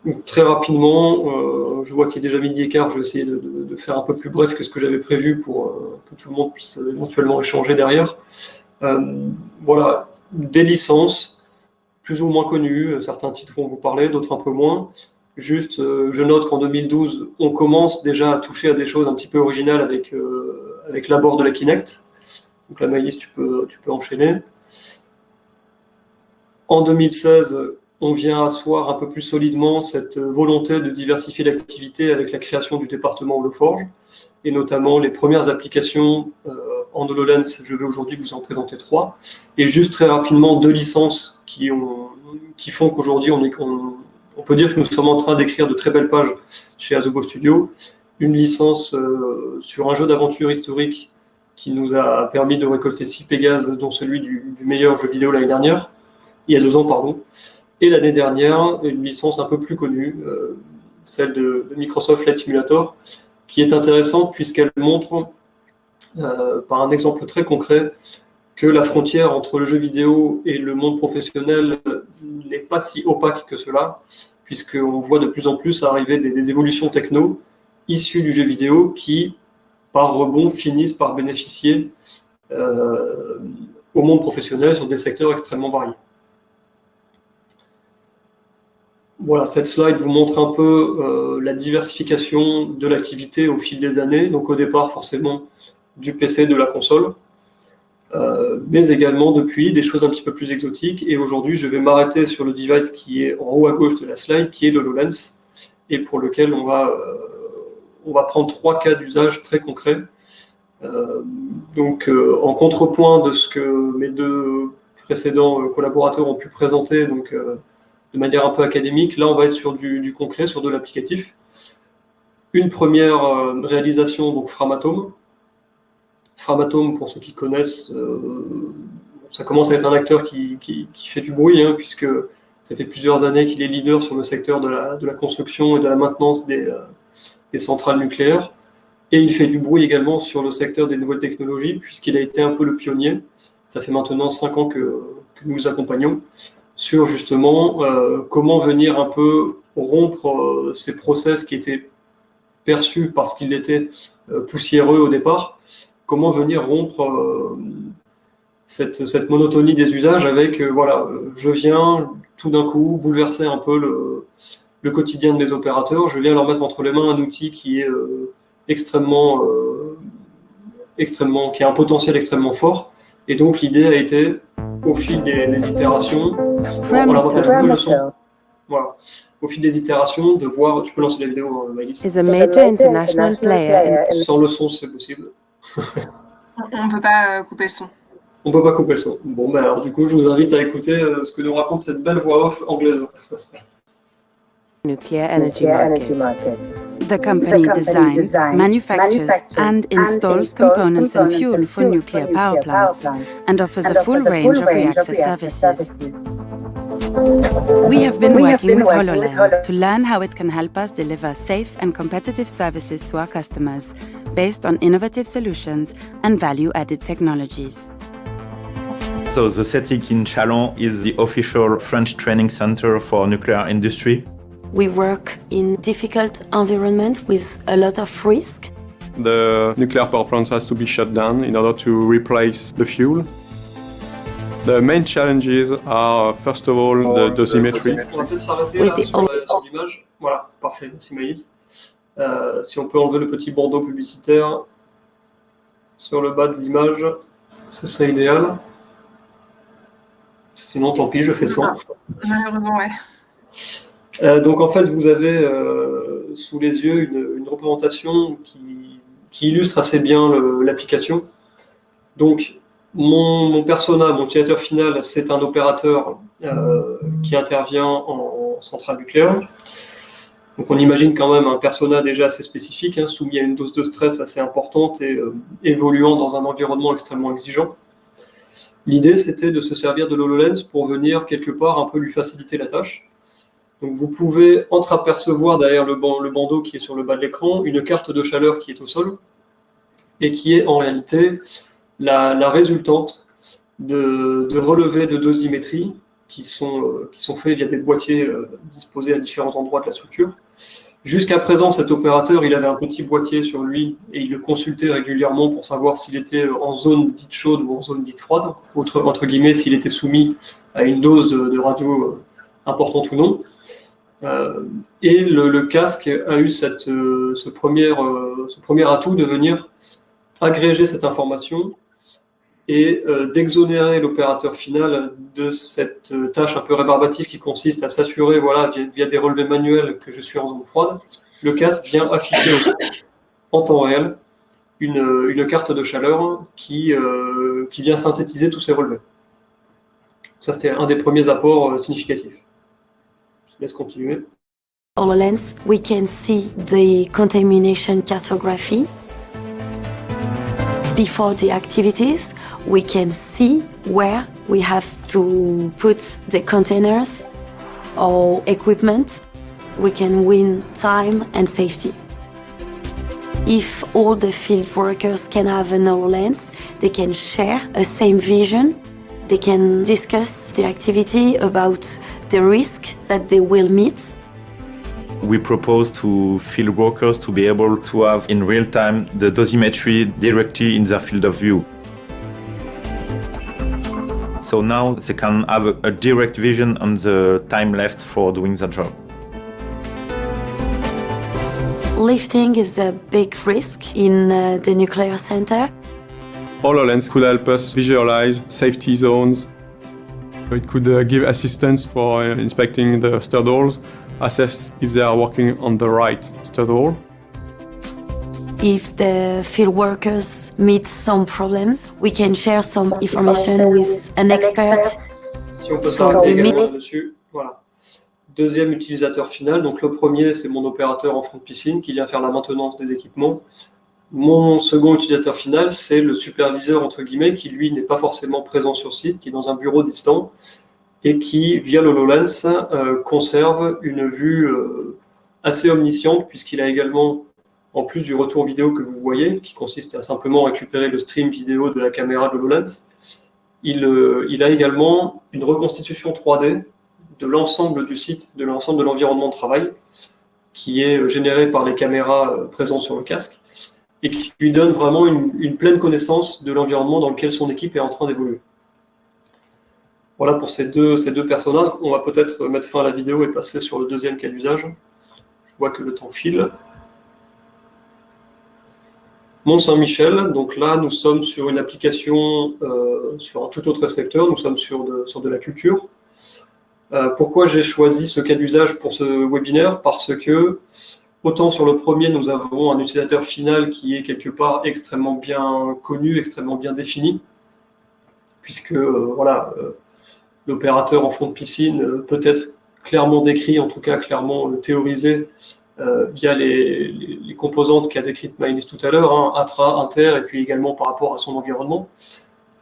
Donc, très rapidement, je vois qu'il est déjà midi et quart, je vais essayer de faire un peu plus bref que ce que j'avais prévu pour que tout le monde puisse éventuellement échanger derrière. Voilà, des licences plus ou moins connues, certains titres vont vous parler, d'autres un peu moins. Juste, je note qu'en 2012, on commence déjà à toucher à des choses un petit peu originales avec l'abord de la Kinect. Donc la Maïs, tu peux enchaîner. En 2016, on vient asseoir un peu plus solidement cette volonté de diversifier l'activité avec la création du département HoloForge, et notamment les premières applications en HoloLens. Je vais aujourd'hui vous en présenter 3. Et juste très rapidement, 2 licences qui font qu'aujourd'hui, on peut dire que nous sommes en train d'écrire de très belles pages chez Asobo Studio. Une licence sur un jeu d'aventure historique qui nous a permis de récolter 6 Pégases, dont celui du meilleur jeu vidéo l'année dernière, il y a 2 ans, pardon. Et l'année dernière, une licence un peu plus connue, celle de Microsoft Flight Simulator, qui est intéressante puisqu'elle montre, par un exemple très concret, que la frontière entre le jeu vidéo et le monde professionnel n'est pas si opaque que cela, puisqu'on voit de plus en plus arriver des évolutions techno issues du jeu vidéo qui, par rebond, finissent par bénéficier au monde professionnel sur des secteurs extrêmement variés. Voilà, cette slide vous montre un peu la diversification de l'activité au fil des années. Donc au départ, forcément, du PC, de la console, mais également depuis des choses un petit peu plus exotiques. Et aujourd'hui, je vais m'arrêter sur le device qui est en haut à gauche de la slide, qui est le HoloLens, et pour lequel on va prendre 3 cas d'usage très concrets. Donc, en contrepoint de ce que mes 2 précédents collaborateurs ont pu présenter, donc de manière un peu académique, là on va être sur du concret, sur de l'applicatif. Une première réalisation, donc Framatome. Framatome, pour ceux qui connaissent, ça commence à être un acteur qui fait du bruit, hein, puisque ça fait plusieurs années qu'il est leader sur le secteur de la construction et de la maintenance des centrales nucléaires. Et il fait du bruit également sur le secteur des nouvelles technologies, puisqu'il a été un peu le pionnier. Ça fait maintenant 5 ans que nous les accompagnons sur justement comment venir un peu rompre ces process qui étaient perçus parce qu'ils étaient poussiéreux au départ, comment venir rompre cette monotonie des usages avec, je viens tout d'un coup bouleverser un peu le quotidien de mes opérateurs, je viens leur mettre entre les mains un outil qui est qui a un potentiel extrêmement fort. Et donc l'idée a été, au fil des itérations, au fil des itérations, de voir, tu peux lancer la vidéo, Maëlys. Is a major international player. Sans le son, c'est possible. On ne peut pas couper le son. On ne peut pas couper le son. Bon, ben alors du coup, je vous invite à écouter ce que nous raconte cette belle voix off anglaise. Nuclear energy market. The company designs, manufactures and installs components and fuel for nuclear power plants and offers a full range of reactor services. We have been working with HoloLens to learn how it can help us deliver safe and competitive services to our customers based on innovative solutions and value-added technologies. So the CETIC in Châlons is the official French training center for nuclear industry. We work in difficult environment with a lot of risk. The nuclear power plant has to be shut down in order to replace the fuel. The main challenges are, first of all, the dosimetry. On va peut-être s'arrêter là sur l'image. Voilà, parfait, merci Maïs. Si on peut enlever le petit bandeau publicitaire sur le bas de l'image, ce serait idéal. Sinon, tant pis, je fais sans. Malheureusement, ouais. Donc en fait, vous avez sous les yeux une représentation qui illustre assez bien l'application. Donc mon persona, mon utilisateur final, c'est un opérateur qui intervient en centrale nucléaire. Donc on imagine quand même un persona déjà assez spécifique, hein, soumis à une dose de stress assez importante et évoluant dans un environnement extrêmement exigeant. L'idée, c'était de se servir de l'HoloLens pour venir quelque part un peu lui faciliter la tâche. Donc vous pouvez entreapercevoir derrière le bandeau qui est sur le bas de l'écran une carte de chaleur qui est au sol et qui est en réalité la résultante de relevés de dosimétrie qui sont faits via des boîtiers disposés à différents endroits de la structure. Jusqu'à présent, cet opérateur, il avait un petit boîtier sur lui et il le consultait régulièrement pour savoir s'il était en zone dite chaude ou en zone dite froide, entre guillemets, s'il était soumis à une dose de radio importante ou non. Et le casque a eu ce premier atout de venir agréger cette information et d'exonérer l'opérateur final de cette tâche un peu rébarbative qui consiste à s'assurer, voilà, via des relevés manuels que je suis en zone froide. Le casque vient afficher en temps réel une carte de chaleur qui vient synthétiser tous ces relevés. Ça, c'était un des premiers apports significatifs. Je laisse continuer. HoloLens, we can see the contamination cartography. Before the activities, we can see where we have to put the containers or equipment. We can win time and safety. If all the field workers can have an HoloLens, they can share a same vision. They can discuss the activity about the risk that they will meet. We propose to field workers to be able to have in real time the dosimetry directly in their field of view. So now they can have a direct vision on the time left for doing their job. Lifting is a big risk in the nuclear center. HoloLens could help us visualize safety zones. It could give assistance for inspecting the stud holes, assess if they are working on the right stud hole. If the field workers meet some problem, we can share some information with an expert. Si on peut s'arrêter également là-dessus, voilà. Deuxième utilisateur final, donc le premier, c'est mon opérateur en fond de piscine qui vient faire la maintenance des équipements. Mon second utilisateur final, c'est le superviseur, entre guillemets, qui lui n'est pas forcément présent sur site, qui est dans un bureau distant et qui, via l'HoloLens, conserve une vue assez omnisciente, puisqu'il a également, en plus du retour vidéo que vous voyez, qui consiste à simplement récupérer le stream vidéo de la caméra de l'HoloLens, il a également une reconstitution 3D de l'ensemble du site, de l'ensemble de l'environnement de travail, qui est généré par les caméras présentes sur le casque, et qui lui donne vraiment une pleine connaissance de l'environnement dans lequel son équipe est en train d'évoluer. Voilà pour ces deux personnages. On va peut-être mettre fin à la vidéo et passer sur le deuxième cas d'usage. Je vois que le temps file. Mont-Saint-Michel, donc là nous sommes sur une application sur un tout autre secteur, nous sommes sur de la culture. Pourquoi j'ai choisi ce cas d'usage pour ce webinaire? Parce que autant sur le premier, nous avons un utilisateur final qui est quelque part extrêmement bien connu, extrêmement bien défini, puisque l'opérateur en fond de piscine peut être clairement décrit, en tout cas clairement théorisé via les composantes qu'a décrites Maëlys tout à l'heure, hein, intra, inter, et puis également par rapport à son environnement.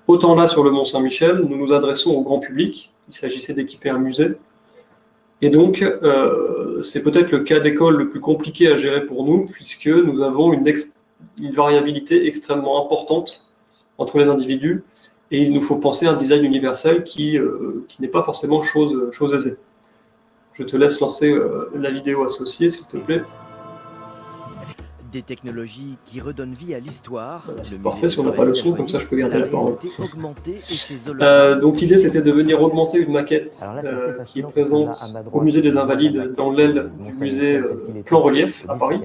Autant là, sur le Mont-Saint-Michel, nous nous adressons au grand public. Il s'agissait d'équiper un musée. Et donc, c'est peut-être le cas d'école le plus compliqué à gérer pour nous, puisque nous avons une variabilité extrêmement importante entre les individus, et il nous faut penser à un design universel qui n'est pas forcément chose aisée. Je te laisse lancer la vidéo associée, s'il te plaît. Des technologies qui redonnent vie à l'histoire. Voilà, c'est parfait, si on n'a pas le son, comme ça je peux garder la parole. Donc l'idée c'était de venir augmenter une maquette qui est présente au musée des Invalides dans l'aile du musée Plan Relief à Paris.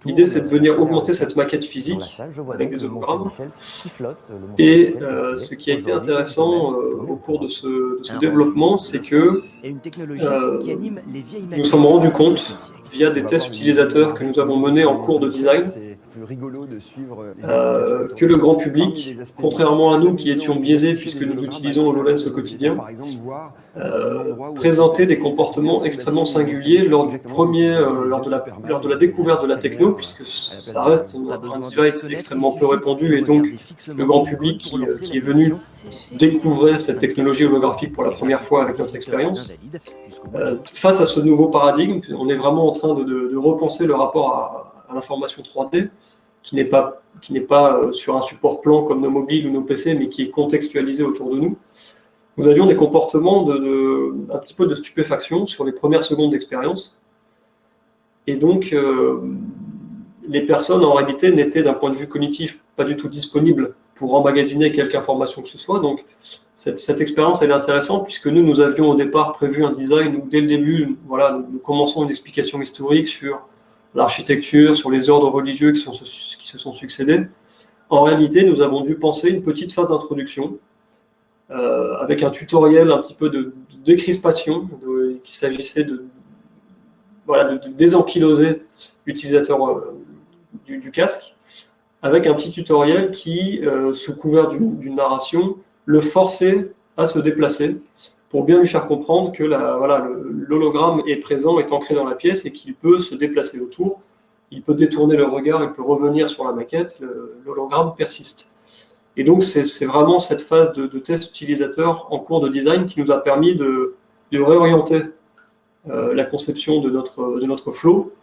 L'idée c'est de venir augmenter cette maquette physique avec des hologrammes. Et ce qui a été intéressant au cours de ce développement, c'est que nous nous sommes rendus compte, via des tests utilisateurs que nous avons menés en cours de design, que le grand public, contrairement à nous qui étions biaisés puisque nous utilisons HoloLens au quotidien, présentait des comportements extrêmement singuliers lors de la découverte de la techno, puisque ça reste un device extrêmement peu répandu, et donc le grand public qui est venu découvrir cette technologie holographique pour la première fois avec notre expérience. Face à ce nouveau paradigme, on est vraiment en train de repenser le rapport à l'information 3D, qui n'est pas sur un support plan comme nos mobiles ou nos PC, mais qui est contextualisé autour de nous. Nous avions des comportements un petit peu de stupéfaction sur les premières secondes d'expérience. Et donc, les personnes, en réalité, n'étaient, d'un point de vue cognitif, pas du tout disponibles pour emmagasiner quelque information que ce soit. Donc, cette expérience, elle est intéressante, puisque nous avions au départ prévu un design où, dès le début, voilà, nous commençons une explication historique sur l'architecture, sur les ordres religieux qui se sont succédés. En réalité, nous avons dû penser une petite phase d'introduction, avec un tutoriel un petit peu de décrispation, qu'il s'agissait de désankyloser l'utilisateur du casque, avec un petit tutoriel qui, sous couvert d'une narration, le forçait à se déplacer, pour bien lui faire comprendre que l'hologramme est présent, est ancré dans la pièce et qu'il peut se déplacer autour, il peut détourner le regard, il peut revenir sur la maquette, l'hologramme persiste. Et donc c'est vraiment cette phase de test utilisateur en cours de design qui nous a permis de réorienter la conception de notre flow.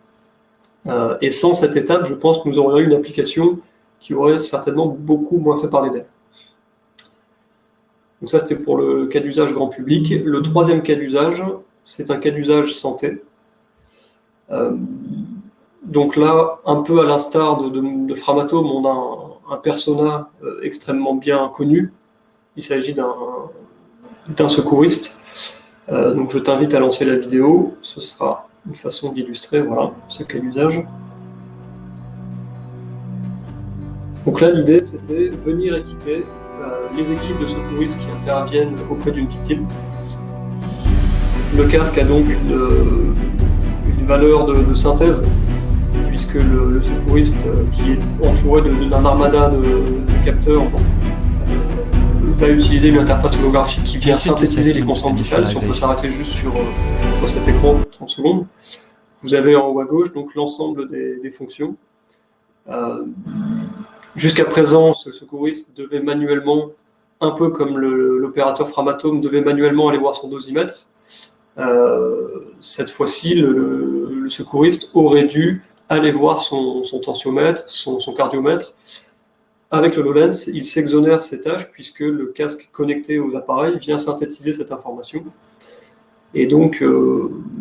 Et sans cette étape, je pense que nous aurions eu une application qui aurait certainement beaucoup moins fait parler d'elle. Donc ça, c'était pour le cas d'usage grand public. Le troisième cas d'usage, c'est un cas d'usage santé. Donc là, un peu à l'instar de Framatome, on a un persona extrêmement bien connu. Il s'agit d'un secouriste. Donc je t'invite à lancer la vidéo. Ce sera une façon d'illustrer ce cas d'usage. Donc là, l'idée, c'était venir équiper les équipes de secouristes qui interviennent auprès d'une victime. Le casque a donc une valeur de synthèse, puisque le secouriste qui est entouré d'un armada de capteurs va utiliser une interface holographique qui vient synthétiser les constantes vitales. Si on peut s'arrêter juste sur cet écran, 30 secondes. Vous avez en haut à gauche donc l'ensemble des fonctions. Jusqu'à présent, ce secouriste devait manuellement, un peu comme l'opérateur Framatome devait manuellement aller voir son dosimètre. Cette fois-ci, le secouriste aurait dû aller voir son tensiomètre, son cardiomètre. Avec le HoloLens, il s'exonère ces tâches puisque le casque connecté aux appareils vient synthétiser cette information. Et donc,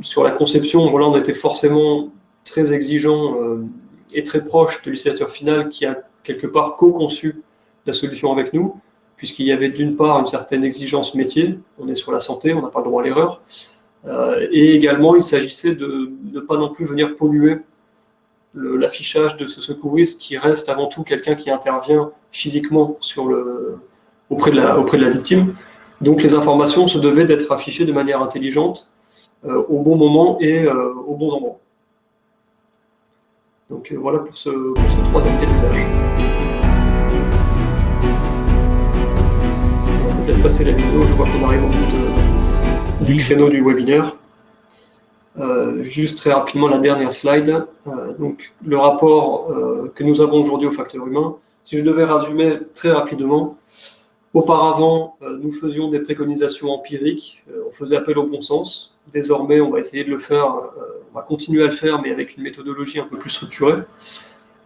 sur la conception, on était forcément très exigeant et très proche de l'utilisateur final qui a quelque part co-conçu la solution avec nous, puisqu'il y avait d'une part une certaine exigence métier, on est sur la santé, on n'a pas le droit à l'erreur, et également il s'agissait de ne pas non plus venir polluer l'affichage de ce secouriste qui reste avant tout quelqu'un qui intervient physiquement auprès de la victime. Donc les informations se devaient d'être affichées de manière intelligente, au bon moment et aux bons endroits. Donc voilà pour ce troisième cas d'usage. On va peut-être passer la vidéo, je vois qu'on arrive au bout du créneau du webinaire. Juste très rapidement la dernière slide. Donc le rapport que nous avons aujourd'hui au facteur humain. Si je devais résumer très rapidement, auparavant nous faisions des préconisations empiriques, on faisait appel au bon sens. Désormais, on va essayer de le faire, on va continuer à le faire, mais avec une méthodologie un peu plus structurée.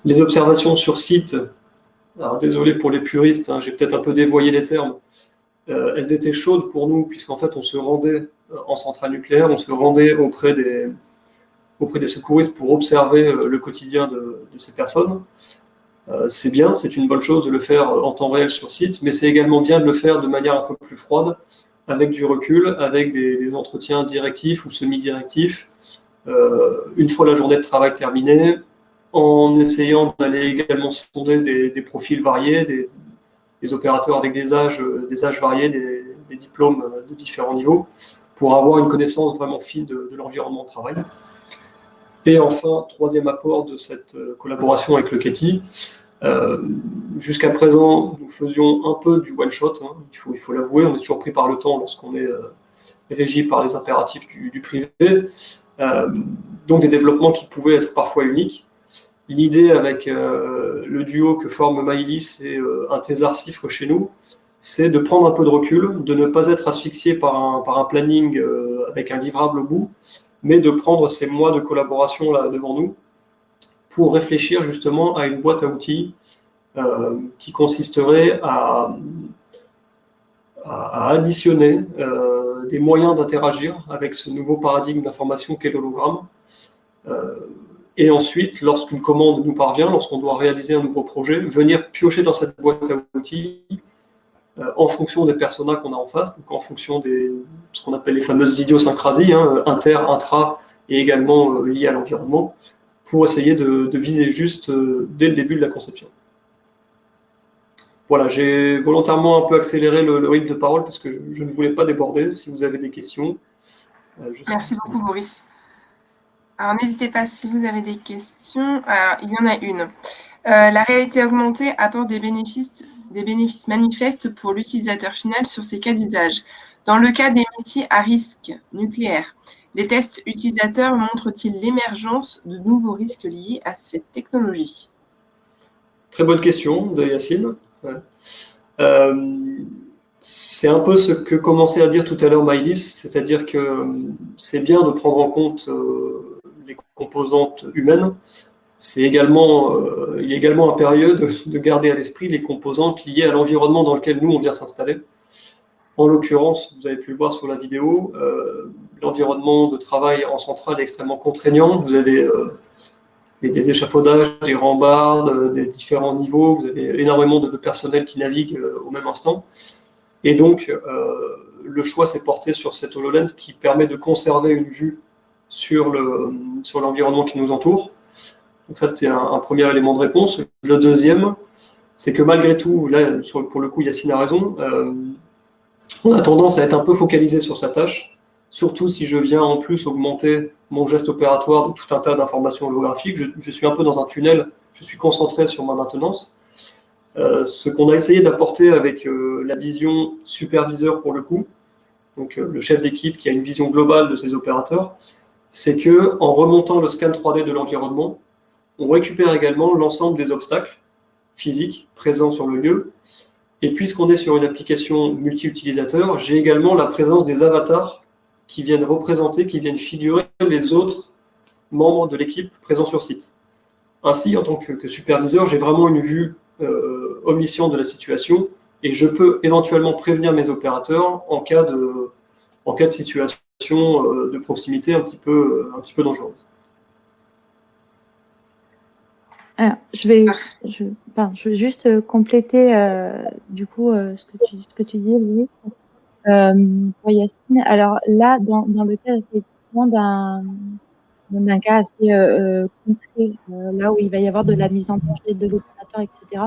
Les observations sur site, alors désolé pour les puristes, j'ai peut-être un peu dévoyé les termes, elles étaient chaudes pour nous, puisqu'en fait, on se rendait en centrale nucléaire, on se rendait auprès des secouristes pour observer le quotidien de ces personnes. C'est bien, c'est une bonne chose de le faire en temps réel sur site, mais c'est également bien de le faire de manière un peu plus froide, avec du recul, avec des entretiens directifs ou semi-directifs, une fois la journée de travail terminée, en essayant d'aller également sonder des profils variés, des opérateurs avec des âges variés, des diplômes de différents niveaux, pour avoir une connaissance vraiment fine de l'environnement de travail. Et enfin, troisième apport de cette collaboration avec le CATI, jusqu'à présent, nous faisions un peu du one-shot, hein, il faut l'avouer, on est toujours pris par le temps lorsqu'on est régi par les impératifs du privé, donc des développements qui pouvaient être parfois uniques. L'idée avec le duo que forment Maïlis et un thésard Cifre chez nous, c'est de prendre un peu de recul, de ne pas être asphyxié par un planning avec un livrable au bout, mais de prendre ces mois de collaboration là devant nous pour réfléchir justement à une boîte à outils qui consisterait à additionner des moyens d'interagir avec ce nouveau paradigme d'information qu'est l'hologramme. Et ensuite, lorsqu'une commande nous parvient, lorsqu'on doit réaliser un nouveau projet, venir piocher dans cette boîte à outils en fonction des personas qu'on a en face, donc en fonction ce qu'on appelle les fameuses idiosyncrasies, hein, inter, intra et également liées à l'environnement, pour essayer de viser juste dès le début de la conception. Voilà, j'ai volontairement un peu accéléré le rythme de parole parce que je ne voulais pas déborder. Si vous avez des questions, Merci beaucoup, Boris. Alors, n'hésitez pas si vous avez des questions. Alors, il y en a une. La réalité augmentée apporte des bénéfices manifestes pour l'utilisateur final sur ces cas d'usage. Dans le cas des métiers à risque nucléaire, les tests utilisateurs montrent-ils l'émergence de nouveaux risques liés à cette technologie? Très bonne question de Yacine. Ouais. C'est un peu ce que commençait à dire tout à l'heure Maïlis, c'est-à-dire que c'est bien de prendre en compte les composantes humaines. Il est également impérieux de garder à l'esprit les composantes liées à l'environnement dans lequel nous, on vient s'installer. En l'occurrence, vous avez pu le voir sur la vidéo, l'environnement de travail en centrale est extrêmement contraignant. Vous avez des échafaudages, des rambardes, des différents niveaux, vous avez énormément de personnel qui navigue au même instant. Et donc, le choix s'est porté sur cette HoloLens qui permet de conserver une vue sur l'environnement qui nous entoure. Donc ça, c'était un premier élément de réponse. Le deuxième, c'est que malgré tout, là, pour le coup, Yacine a raison, on a tendance à être un peu focalisé sur sa tâche, surtout si je viens en plus augmenter mon geste opératoire de tout un tas d'informations holographiques. Je suis un peu dans un tunnel, je suis concentré sur ma maintenance. Ce qu'on a essayé d'apporter avec la vision superviseur pour le coup, donc le chef d'équipe qui a une vision globale de ses opérateurs, c'est que en remontant le scan 3D de l'environnement, on récupère également l'ensemble des obstacles physiques présents sur le lieu. Et puisqu'on est sur une application multi-utilisateur, j'ai également la présence des avatars qui viennent représenter, qui viennent figurer les autres membres de l'équipe présents sur site. Ainsi, en tant que superviseur, j'ai vraiment une vue omnisciente de la situation et je peux éventuellement prévenir mes opérateurs en cas de situation de proximité un petit peu dangereuse. Alors, je vais juste compléter du coup ce que tu dis, Louis, pour Yacine. Alors là, dans le cas effectivement d'un cas assez concret, là où il va y avoir de la mise en danger de l'opérateur, etc.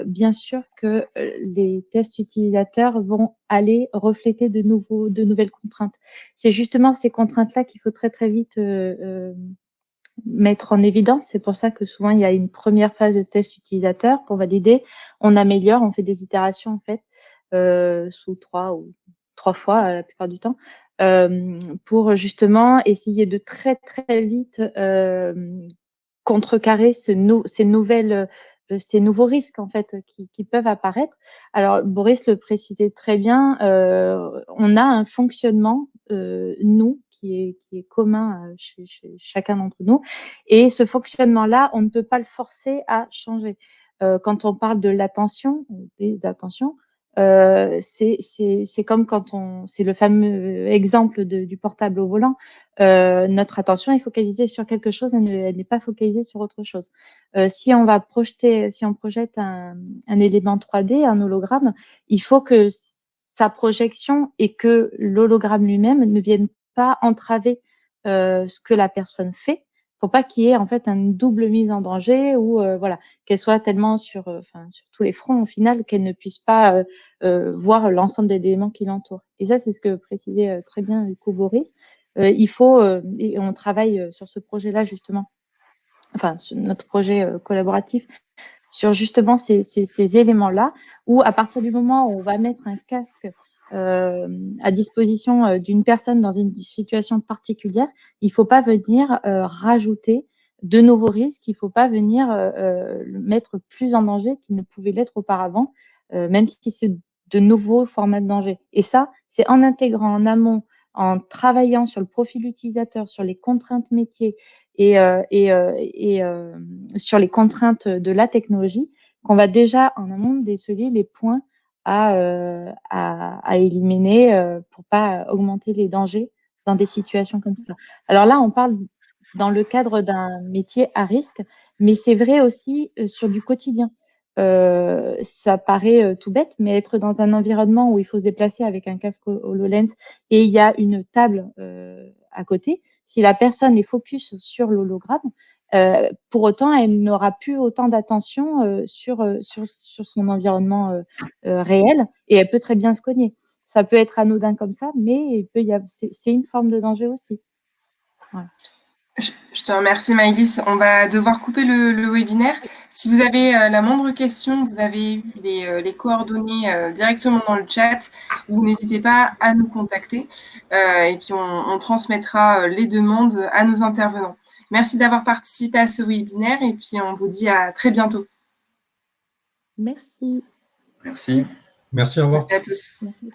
Bien sûr que les tests utilisateurs vont aller refléter de nouvelles contraintes. C'est justement ces contraintes-là qu'il faut très très vite mettre en évidence. C'est pour ça que souvent il y a une première phase de test utilisateur pour valider. On améliore, on fait des itérations en fait sous trois fois la plupart du temps pour justement essayer de très très vite contrecarrer ces nouveaux risques en fait qui peuvent apparaître. Alors Boris le précisait très bien, on a un fonctionnement nous qui est commun chez chacun d'entre nous, et ce fonctionnement-là, on ne peut pas le forcer à changer. Quand on parle de l'attention, des attentions, c'est comme quand c'est le fameux exemple du portable au volant. Notre attention est focalisée sur quelque chose, elle n'est pas focalisée sur autre chose. Si on projette un élément 3D, un hologramme, il faut que sa projection et que l'hologramme lui-même ne viennent pas entraver ce que la personne fait, pour pas qu'il y ait en fait une double mise en danger ou voilà, qu'elle soit tellement sur tous les fronts au final qu'elle ne puisse pas voir l'ensemble des éléments qui l'entourent. Et ça, c'est ce que précisait très bien du coup Boris. Il faut, et on travaille sur ce projet-là justement, enfin sur notre projet collaboratif, sur justement ces éléments-là, où à partir du moment où on va mettre un casque à disposition d'une personne dans une situation particulière, il ne faut pas venir rajouter de nouveaux risques, il ne faut pas venir le mettre plus en danger qu'il ne pouvait l'être auparavant, même si c'est de nouveaux formats de danger. Et ça, c'est en intégrant en amont, en travaillant sur le profil utilisateur, sur les contraintes métiers et sur les contraintes de la technologie, qu'on va déjà en amont déceler les points à éliminer pour pas augmenter les dangers dans des situations comme ça. Alors là, on parle dans le cadre d'un métier à risque, mais c'est vrai aussi sur du quotidien. Ça paraît tout bête, mais être dans un environnement où il faut se déplacer avec un casque HoloLens et il y a une table à côté, si la personne est focus sur l'hologramme, pour autant, elle n'aura plus autant d'attention sur son environnement réel et elle peut très bien se cogner. Ça peut être anodin comme ça, mais c'est une forme de danger aussi. Voilà. Je te remercie Maëlys. On va devoir couper le webinaire. Si vous avez la moindre question, vous avez les coordonnées directement dans le chat. Vous n'hésitez pas à nous contacter et puis on transmettra les demandes à nos intervenants. Merci d'avoir participé à ce webinaire et puis on vous dit à très bientôt. Merci. Merci. Merci, au revoir. Merci à tous. Merci.